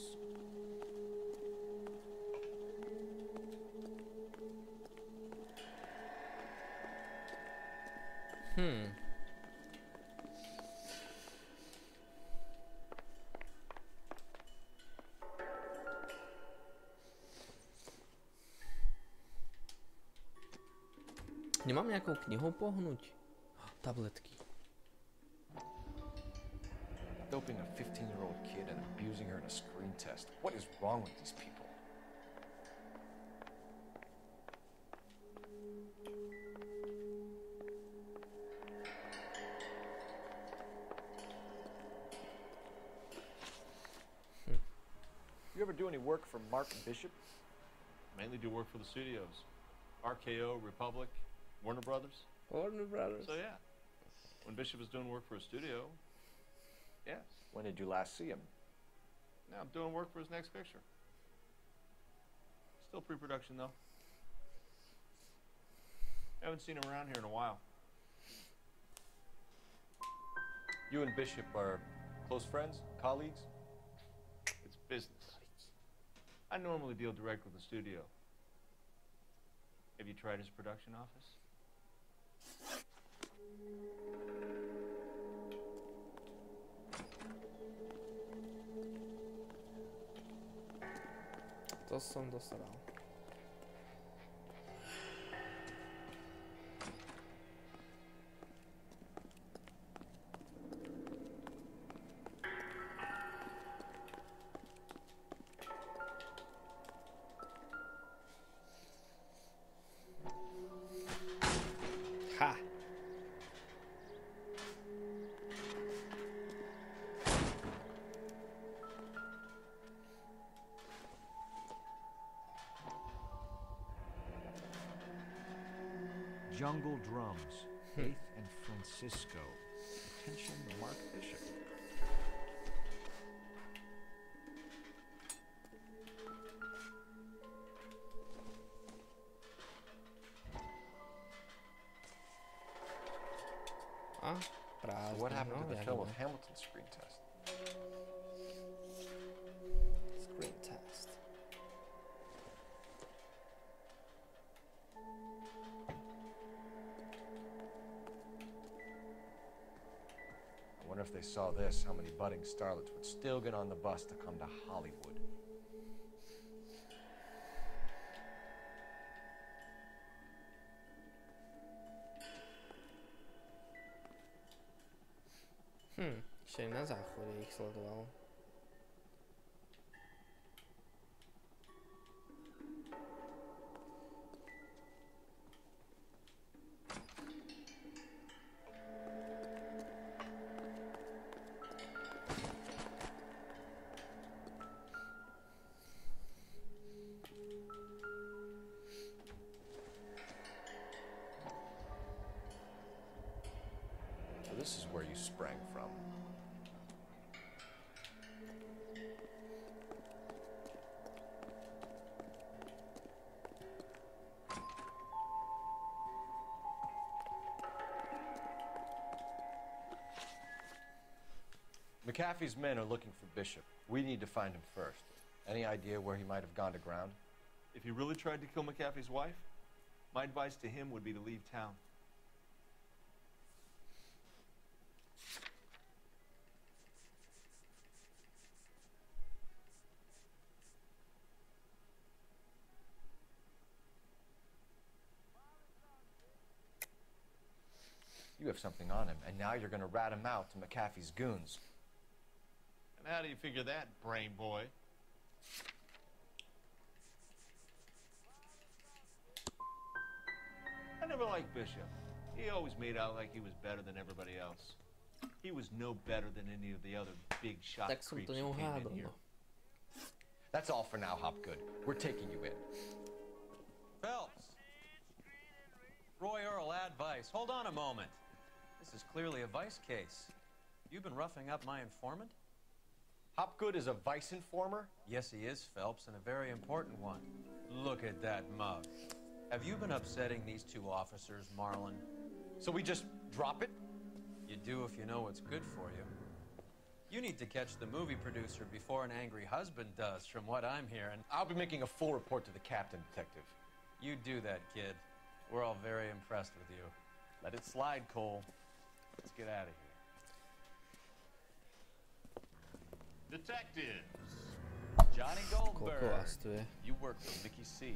Nemám nejakou knihou pohnúť? Tabletky. Doping a 15-year-old kid and abusing her in a screen test. What is wrong with these people? You ever do any work for Mark Bishop? Mainly do work for the studios. RKO, Republic, Warner Brothers. Warner Brothers. So yeah, when Bishop is doing work for a studio, yes. When did you last see him? Now I'm doing work for his next picture. Still pre-production though. Haven't seen him around here in a while. You and Bishop are close friends, colleagues? It's business. I normally deal direct with the studio. Have you tried his production office? To som dostal. Ha! Jungle Drums, Faith and Francisco. Attention, Mark Bishop. What happened to the film of Hamilton's screen test? Screen test. I wonder if they saw this, how many budding starlets would still get on the bus to come to Hollywood. Ešte na záchode ich sledoval. So this is where you sprang from. McAfee's men are looking for Bishop. We need to find him first. Any idea where he might have gone to ground? If he really tried to kill McAfee's wife, my advice to him would be to leave town. You have something on him, and now you're going to rat him out to McAfee's goons. And how do you figure that, brain boy? I never liked Bishop. He always made out like he was better than everybody else. He was no better than any of the other big shot Tak som creeps to who came neuhádol, in here. no. That's all for now, Hopgood. We're taking you in. Phelps! Roy Earl, advice. Hold on a moment. This is clearly a vice case. You've been roughing up my informant? Hopgood is a vice informer? Yes, he is, Phelps, and a very important one. Look at that mug. Have you been upsetting these two officers, Marlon? So we just drop it? You do if you know what's good for you. You need to catch the movie producer before an angry husband does, from what I'm hearing. I'll be making a full report to the captain, Detective. You do that, kid. We're all very impressed with you. Let it slide, Cole. Let's get out of here. Detectives. Johnny Goldberg. Koľko vás tu je? You work for Mickey C.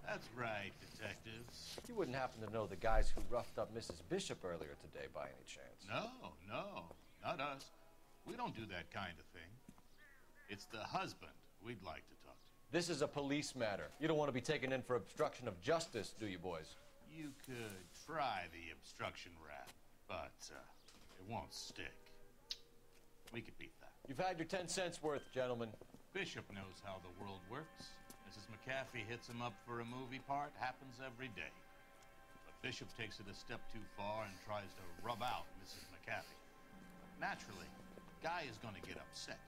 That's right, detectives. You wouldn't happen to know the guys who roughed up Mrs. Bishop earlier today by any chance? No, not us. We don't do that kind of thing. It's the husband we'd like to talk to. This is a police matter. You don't want to be taken in for obstruction of justice, do you, boys? You could try the obstruction rap, but it won't stick. We could beat that. You've had your 10 cents worth, gentlemen. Bishop knows how the world works. Mrs. McAfee hits him up for a movie part. Happens every day. But Bishop takes it a step too far and tries to rub out Mrs. McAfee. Naturally, Guy is going to get upset.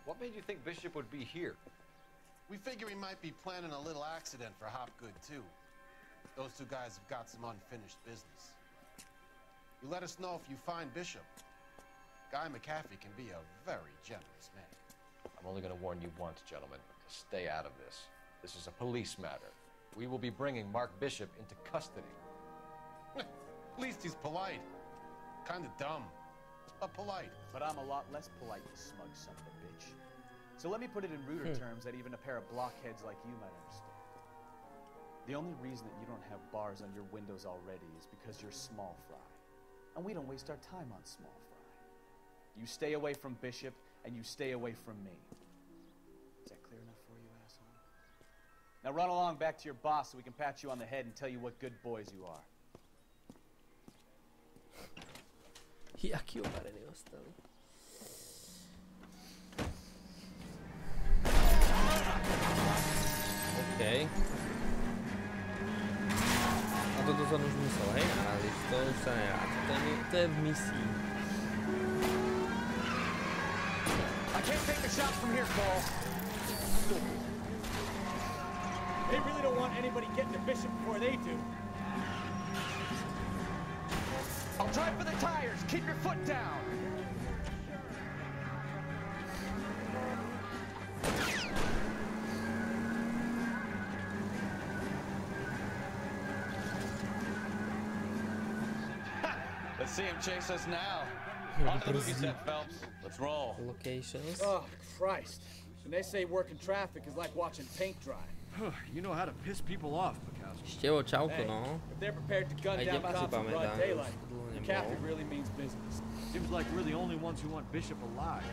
What made you think Bishop would be here? We figure he might be planning a little accident for Hopgood, too. Those two guys have got some unfinished business. You let us know if you find Bishop. Guy McAfee can be a very generous man. I'm only going to warn you once, gentlemen, to stay out of this. This is a police matter. We will be bringing Mark Bishop into custody. At least he's polite. Kind of dumb, but polite. But I'm a lot less polite, you smug son of a bitch. So let me put it in ruder terms that even a pair of blockheads like you might understand. The only reason that you don't have bars on your windows already is because you're small fry. And we don't waste our time on small fry. You stay away from Bishop, and you stay away from me. Is that clear enough for you, asshole? Now run along back to your boss so we can pat you on the head and tell you what good boys you are. Jaký obarený ostali. OK. A toto som už musel, hej, naraziť. To už sa neráta. To je v misii. I can't take the shots from here, Cole. They really don't want anybody getting to Bishop before they do. I'll try for the tires. Keep your foot down. Let's see him chase us now. On to the movie set, Phelps. Let's roll. Locations. Oh, Christ. And they say working traffic is like watching paint dry. You know how to piss people off, Mikowski. Števo, čauko, no. If they're prepared to gun down cops in broad daylight, McAfee really means business. Seems like we're the only ones who want Bishop alive.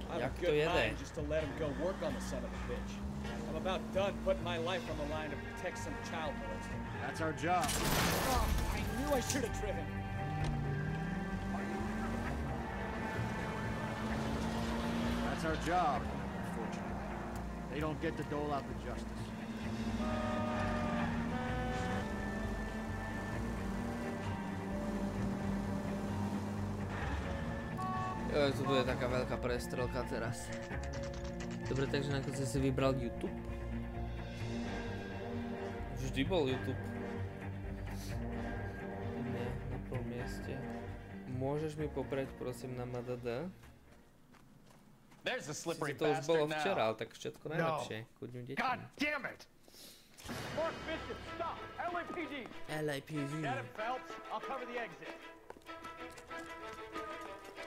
I have a good mind just to let him go work on the son of a bitch. I'm about done putting my life on the line to protect some child molester. That's our job. Oh, I knew I should have driven. That's our job, unfortunately. They don't get to dole out the justice. Jo, to bude taká veľká prestrelka teraz. Dobre, takže nakoniec si vybral YouTube. Vždy bol YouTube. Nie, na prvom mieste. Môžeš mi pobrať, prosím, na MDD? There's the slippery to už bolo bastard včera, now. ale tak všetko najlepšie. Kudňu deťom. God damn it! Mark Bishop, stop! LAPD! LAPD. Get him, Phelps. I'll cover the exit.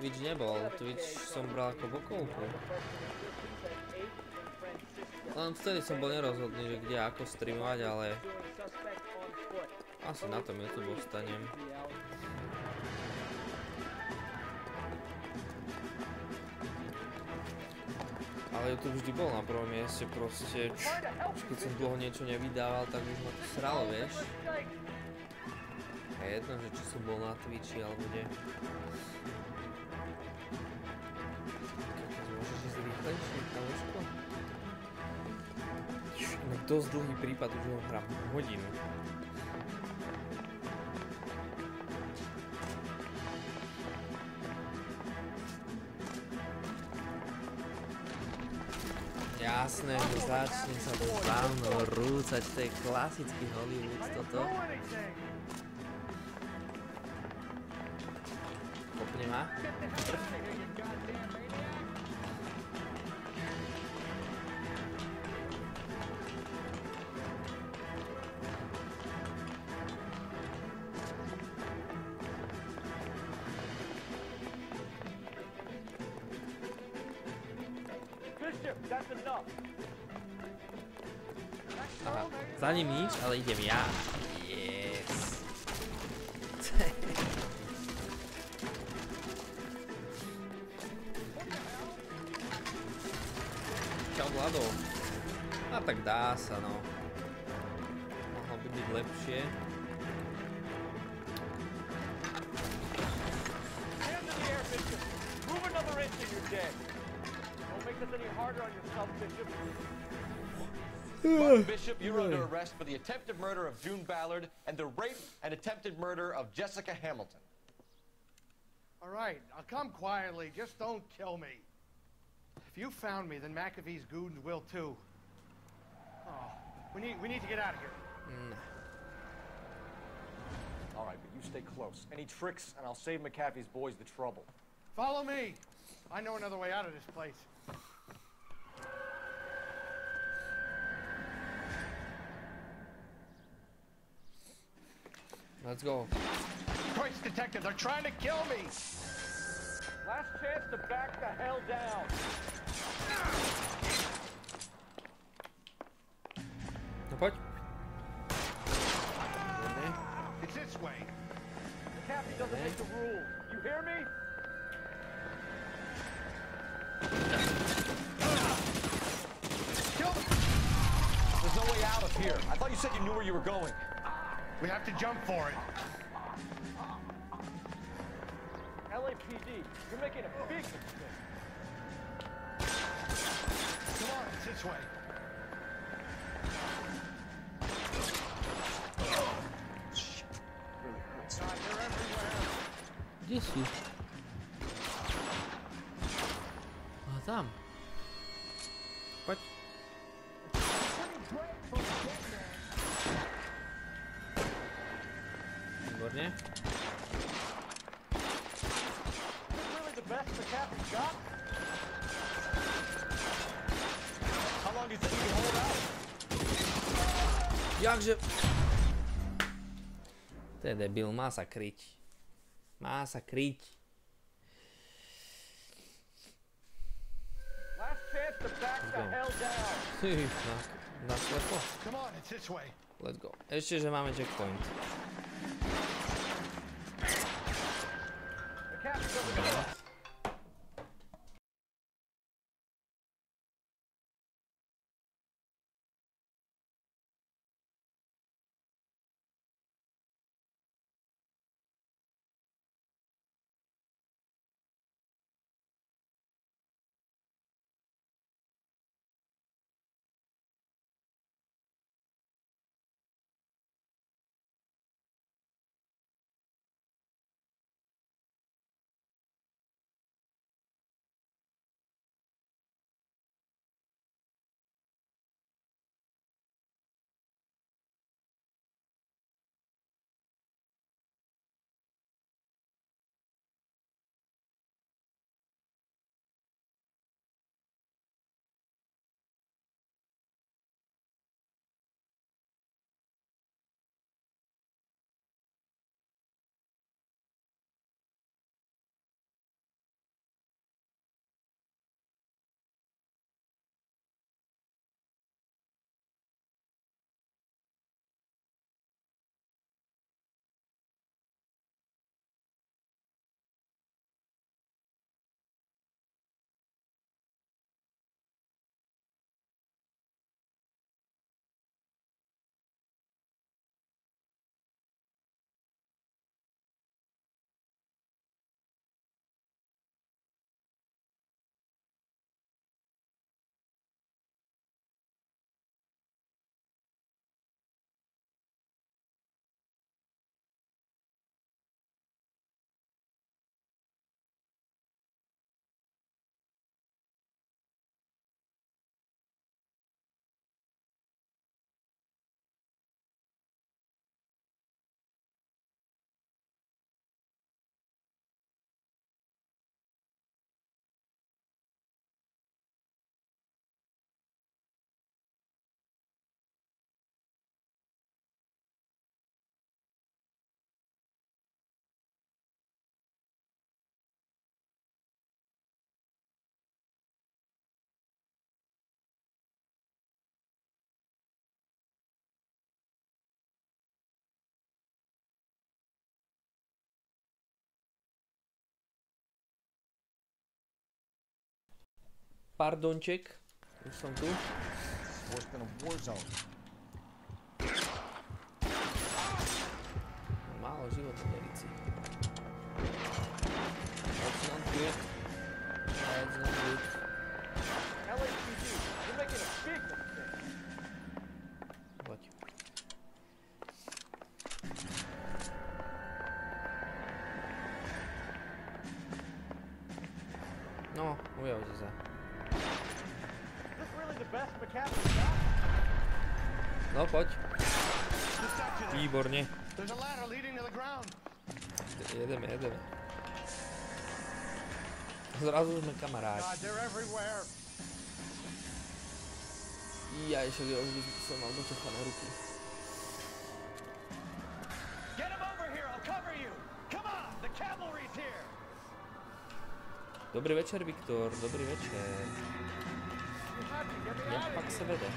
Twitch nebol, Twitch som bral ako bokovku. Len vtedy som bol nerozhodný, že kde ako streamovať, ale asi na tom YouTube ostanem. Ale YouTube vždy bol na prvom mieste, proste, keď som dlho niečo nevydával, tak už ma to sralo, vieš. A jedno, že či som bol na Twitchi, alebo nie. Môžeš ísť rýchlejšie, kamoško? No dosť dlhý prípad, už ho hrám hodinu. Jasné, že začne sa to dávno rúcať, to je klasický Hollywood toto. Kopne ma. Aha, za ním nič, ale idem ja. Yes. zvládol. A tak dá sa, no. Mohlo by byť lepšie. Hands in the air, Bishop. Move another inch and you're dead. Don't make this any harder on yourself, Bishop. Mark Bishop, you're under arrest for the attempted murder of June Ballard and the rape and attempted murder of Jessica Hamilton. All right, I'll come quietly. Just don't kill me. If you found me, then McAfee's goons will too. Oh, we need to get out of here. All right, but you stay close. Any tricks, and I'll save McAfee's boys the trouble. Follow me. I know another way out of this place. Let's go. Christ, detective, they're trying to kill me. Last chance to back the hell down. No poď. It's this way. McAfee doesn't make the rules. You hear me? Kill them. There's no way out of here. I thought you said you knew where you were going. We have to jump for it. LAPD, you're making a big mistake. Come on, it's this way. God, they're everywhere. Kde sú? A tam. Poď. Výborne. Really the best McAfee got? How long do you think you can hold out? Jakže... To je debil, má sa kryť. Má sa kryť. Last chance to back the hell down. Na slepo. Come on, it's this way. Let's go. Ešte, že máme checkpoint. McAfee doesn't know. Pardonček. Už som tu. Worse than a war zone. Málo života, verici. Let's not do it. Let's not do it. LAPD, you're making a big mistake. Poď. No, ujavte sa. Is this really the best McCaffrey got? No, poď. Výborne. There's a ladder leading to the ground. Jedeme. Zrazu sme kamaráti. God, they're everywhere. Ja ešte už by som mal dočechané ruky. Get him over here, I'll cover you. Come on, the cavalry's here. Dobrý večer, Viktor, dobrý večer. Jak pak se vede?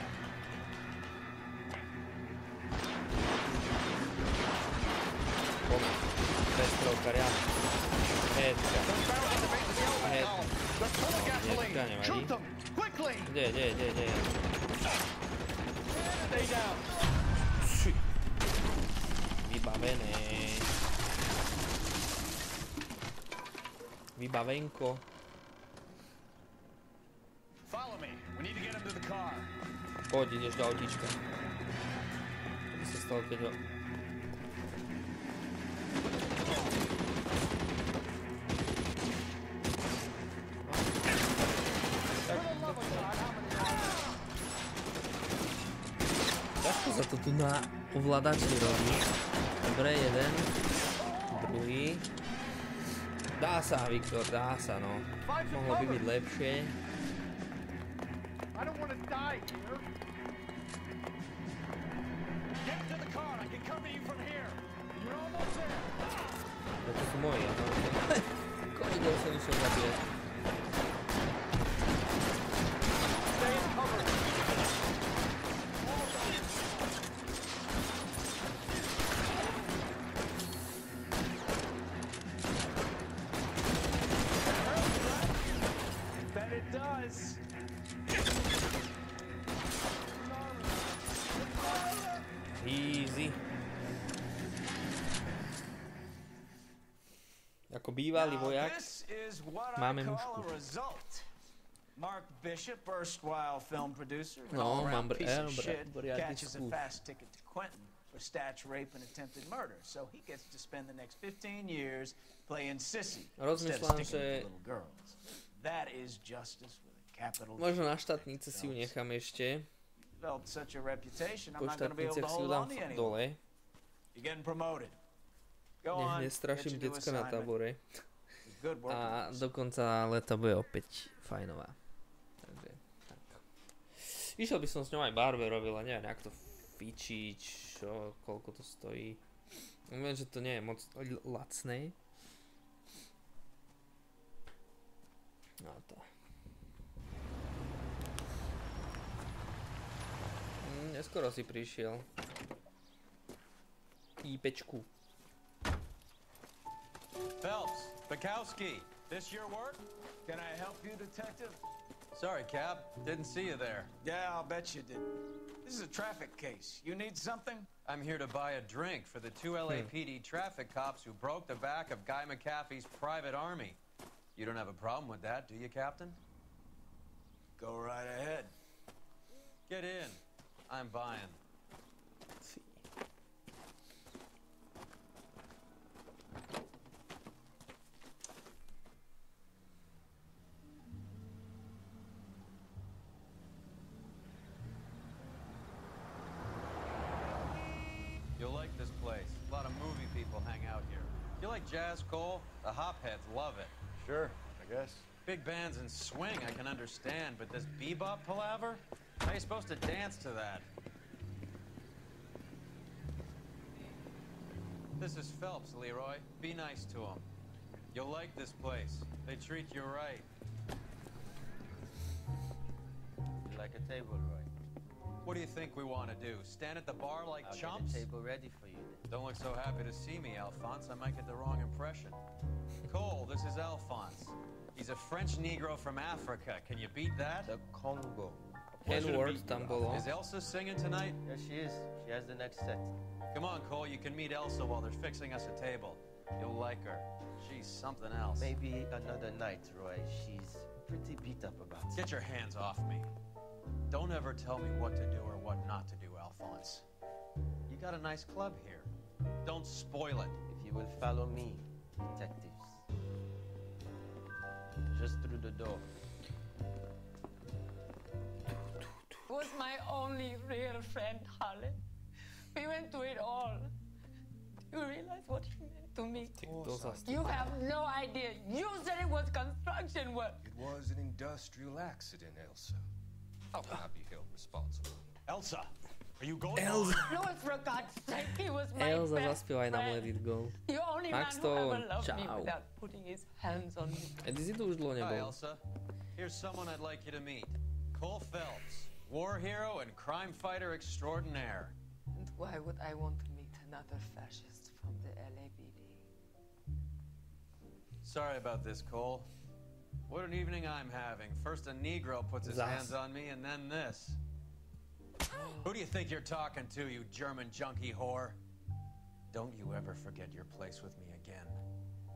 Poď, bestrovka, riadne. Hetka. Hetka nevadí. Kde? Vybavené. Vybavenko. Follow me. We need to get him to the car. Poď, ideš do autíčka. To by sa stalo, keď ho... Ťažko sa to tu na ovládači robí. Dobre, jeden. Druhý. Dá sa, Viktor, dá sa, no. Mohlo by byť lepšie. I don't want to die here. Get to the car. I can cover you from here. You're almost there. To sú moji, áno. Koľko som išiel zabíjať. Stay in cover. Bet it does. Easy. Ako bývalý vojak, máme mužku. Mark Bishop, erstwhile film producer, No, mám piece of shit, riadny catches a skús. fast ticket to Quentin for statch rape and attempted murder. So he gets to spend the next 15 years playing sissy instead of Rozmýšľam, sticking že with little girls. That is justice with a capital J. možno na štátnice si ju nechám ešte. Developed such a reputation, I'm Po not going to be able štátnicach to si ju hold dám on to you anymore. dole. You're getting promoted. Go Nech on, nestraším get your new decka na assignment. tábore. Good work. A do konca leta bude opäť fajnová. Takže tak. Išiel by som s ňou aj barberovi, ale neviem, jak to fičiť, čo, koľko to stojí. Viem, že to nie je moc lacné. No to. Neskoro si prišiel. Ípečku. Phelps, Bukowski, this your work? Can I help you, detective? Sorry, Cap. Didn't see you there. Yeah, I'll bet you did. This is a traffic case. You need something? I'm here to buy a drink for the two LAPD traffic cops who broke the back of Guy McAfee's private army. You don't have a problem with that, do you, Captain? Go right ahead. Get in. I'm buying. You'll like this place. A lot of movie people hang out here. You like jazz, Cole? The hopheads love it. Sure, I guess. Big bands and swing I can understand, but this bebop palaver? How are you supposed to dance to that? This is Phelps, Leroy. Be nice to him. You'll like this place. They treat you right. You like a table, Roy? What do you think we want to do? Stand at the bar like I'll chumps? get a table ready for you then. Don't look so happy to see me, Alphonse. I might get the wrong impression. Cole, this is Alphonse. He's a French Negro from Africa. Can you beat that? The Congo. N-word tam bolo. Is Elsa singing tonight? Yes, she is. She has the next set. Come on, Cole, you can meet Elsa while they're fixing us a table. You'll like her. She's something else. Maybe another night, Roy. She's pretty beat up about it. Get your hands off me. Don't ever tell me what to do or what not to do, Alphonse. You got a nice club here. Don't spoil it. If you will follow me, detectives. Just through the door. Was my only real friend, Harlan. We went through it all. Do you realize what he meant to me? You have no idea. You said it was construction work. It was an industrial accident, Elsa. How can I be held responsible? Elsa, are you going? Elsa. Louis, for God's sake, he was my Elsa, best zaspievaj nám friend. Let It Go. The only Max man who ever Stone, loved me čau. without putting his hands on me. Ty si tu už dlho Hi, nebol. Elsa. Here's someone I'd like you to meet. Cole Phelps, war hero and crime fighter extraordinaire. And why would I want to meet another fascist from the LAPD? Sorry about this, Cole. What an evening I'm having. First a Negro puts his hands on me, and then this. Who do you think you're talking to, you German junkie whore? Don't you ever forget your place with me again.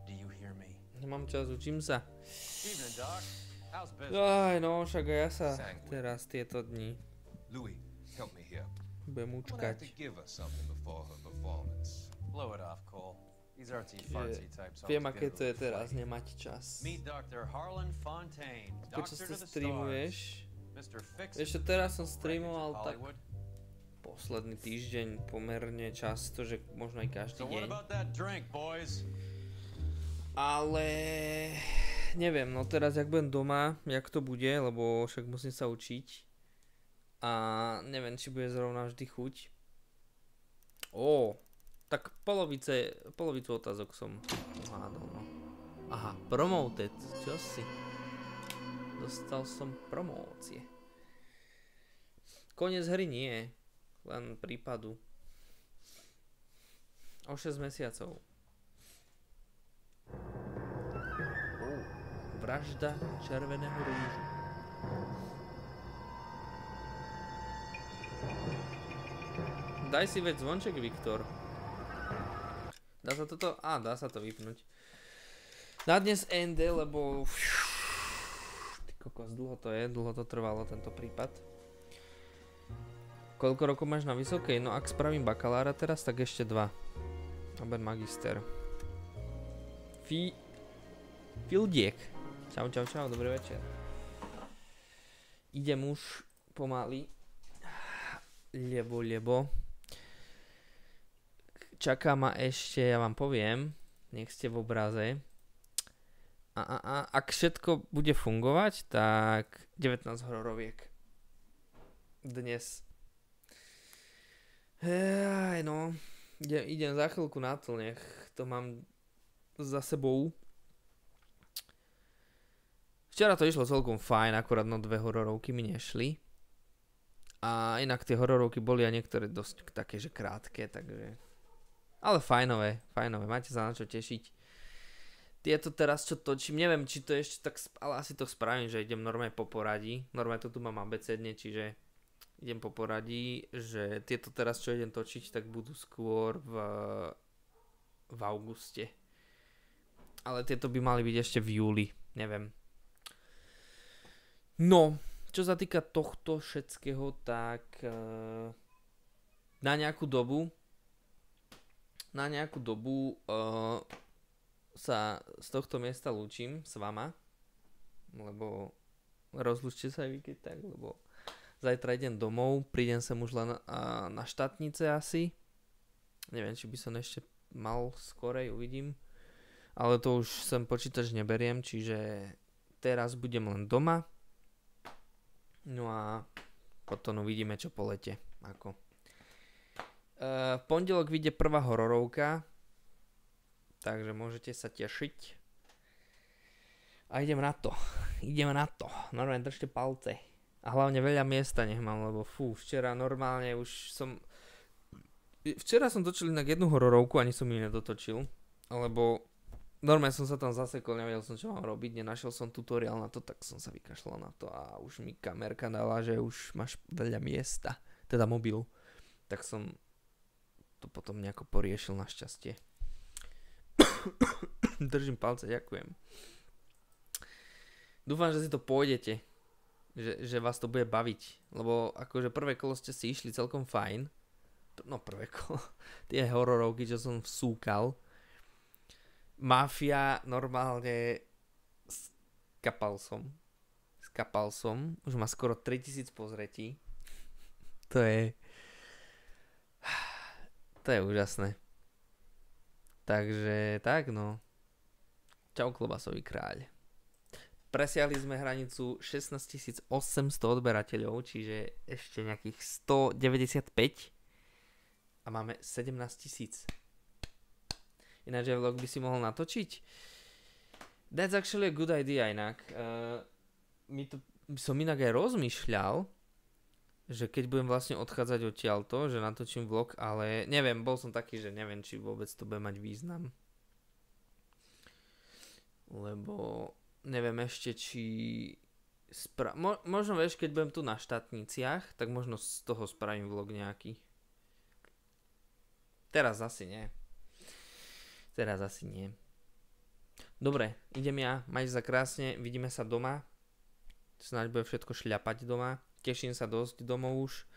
Do you hear me? Nemám čas, učím sa. Evening, Doc. How's business? Aj no, však aj ja sa teraz tieto dni Louis, help me here. budem I'm gonna have to učkať. give her something before her performance. Blow it off, Cole. These artsy-fartsy types Viem, always aké get a to je little teraz flighty. nemať čas. Meet Dr. Harlan Fontaine, Počas doctor to to the streamuješ. stars. Mr. Fix Ešte teraz som streamoval tak Hollywood. posledný týždeň pomerne často, že možno aj každý So what deň. about that drink, boys? Ale neviem, no teraz jak budem doma, jak to bude, lebo však musím sa učiť. A neviem, či bude zrovna vždy chuť. Tak polovicu otázok som hádol, no. Aha, promoted, čo si? Dostal som promócie. Koniec hry nie, len prípadu. O 6 mesiacov. Vražda červeného rúžu. Daj si veď zvonček, Viktor. Dá sa toto? Dá sa to vypnúť. Na dnes ND, lebo ty kokos, dlho to trvalo tento prípad. Koľko rokov máš na vysokej? No ak spravím bakalára teraz, tak ešte 2. Oben magister. Fildiek. Čau, dobrý večer. Idem už pomaly. Lebo. Čaká ma ešte, ja vám poviem, nech ste v obraze. Ak všetko bude fungovať, tak 19 hororoviek. Dnes. No. Idem za chvíľku na to, nech to mám za sebou. Včera to išlo celkom fajn, akurát 2 hororovky mi nešli. A inak tie hororovky boli aj niektoré dosť také, že krátke, takže... Ale fajnové, máte sa na čo tešiť. Tieto teraz, čo točím, neviem, či to ešte tak, ale asi to spravím, že idem normálne po poradí. Normálne to tu mám abecedne, čiže idem po poradí, že tieto teraz, čo idem točiť, tak budú skôr v auguste. Ale tieto by mali byť ešte v júli, neviem. No, čo sa týka tohto všetkého, tak na nejakú dobu sa z tohto miesta lúčim s vama, lebo rozlúčte sa aj vy keď tak, lebo zajtra idem domov, prídem sem už len na štátnice asi, neviem, či by som ešte mal skorej, uvidím, ale to už sem počítač neberiem, čiže teraz budem len doma, no a potom uvidíme, čo po lete, ako. V pondelok vyjde prvá hororovka, takže môžete sa tešiť. A idem na to. Normálne držte palce. A hlavne veľa miesta nech mám, lebo včera normálne už som... Včera som točil inak jednu hororovku, ani som ju nedotočil, lebo normálne som sa tam zasekol, nevedel som, čo mám robiť, nenašiel som tutoriál na to, tak som sa vykašľal na to a už mi kamerka dala, že už máš veľa miesta, teda mobil. Tak som to potom nejako poriešil našťastie. Držím palce, ďakujem. Dúfam, že si to pôjdete, že vás to bude baviť, lebo akože prvé kolo ste si išli celkom fajn. No prvé kolo, tie hororovky, čo som vsúkal. Mafia normálne skapal som. Už má skoro 3000 pozretí. To je úžasné. Takže tak no. Čau klobasový kráľ. Presiahli sme hranicu 16 800 odberateľov, čiže ešte nejakých 195 a máme 17 000. Ináč vlog by si mohol natočiť. That's actually a good idea inak. Som inak aj rozmýšľal, že keď budem vlastne odchádzať odtiaľto, že natočím vlog, ale neviem, bol som taký, že neviem, či vôbec to bude mať význam. Lebo neviem ešte, či... možno vieš, keď budem tu na štátniciach, tak možno z toho spravím vlog nejaký. Teraz asi nie. Dobre, idem ja, majte sa krásne, vidíme sa doma. Snáď bude všetko šľapať doma. Teším sa dosť domov už.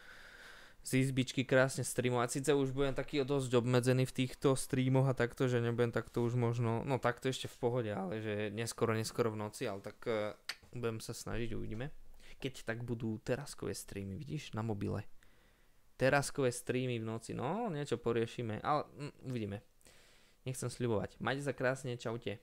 Z izbičky krásne streamovať. Sice už budem taký dosť obmedzený v týchto streamoch a takto, že nebudem takto už možno, no takto ešte v pohode, ale že neskoro v noci, ale tak budem sa snažiť, uvidíme. Keď tak budú teraskové streamy, vidíš, na mobile. Teraskové streamy v noci, no niečo poriešime, ale uvidíme. Nechcem sľubovať. Majte sa krásne, čaute.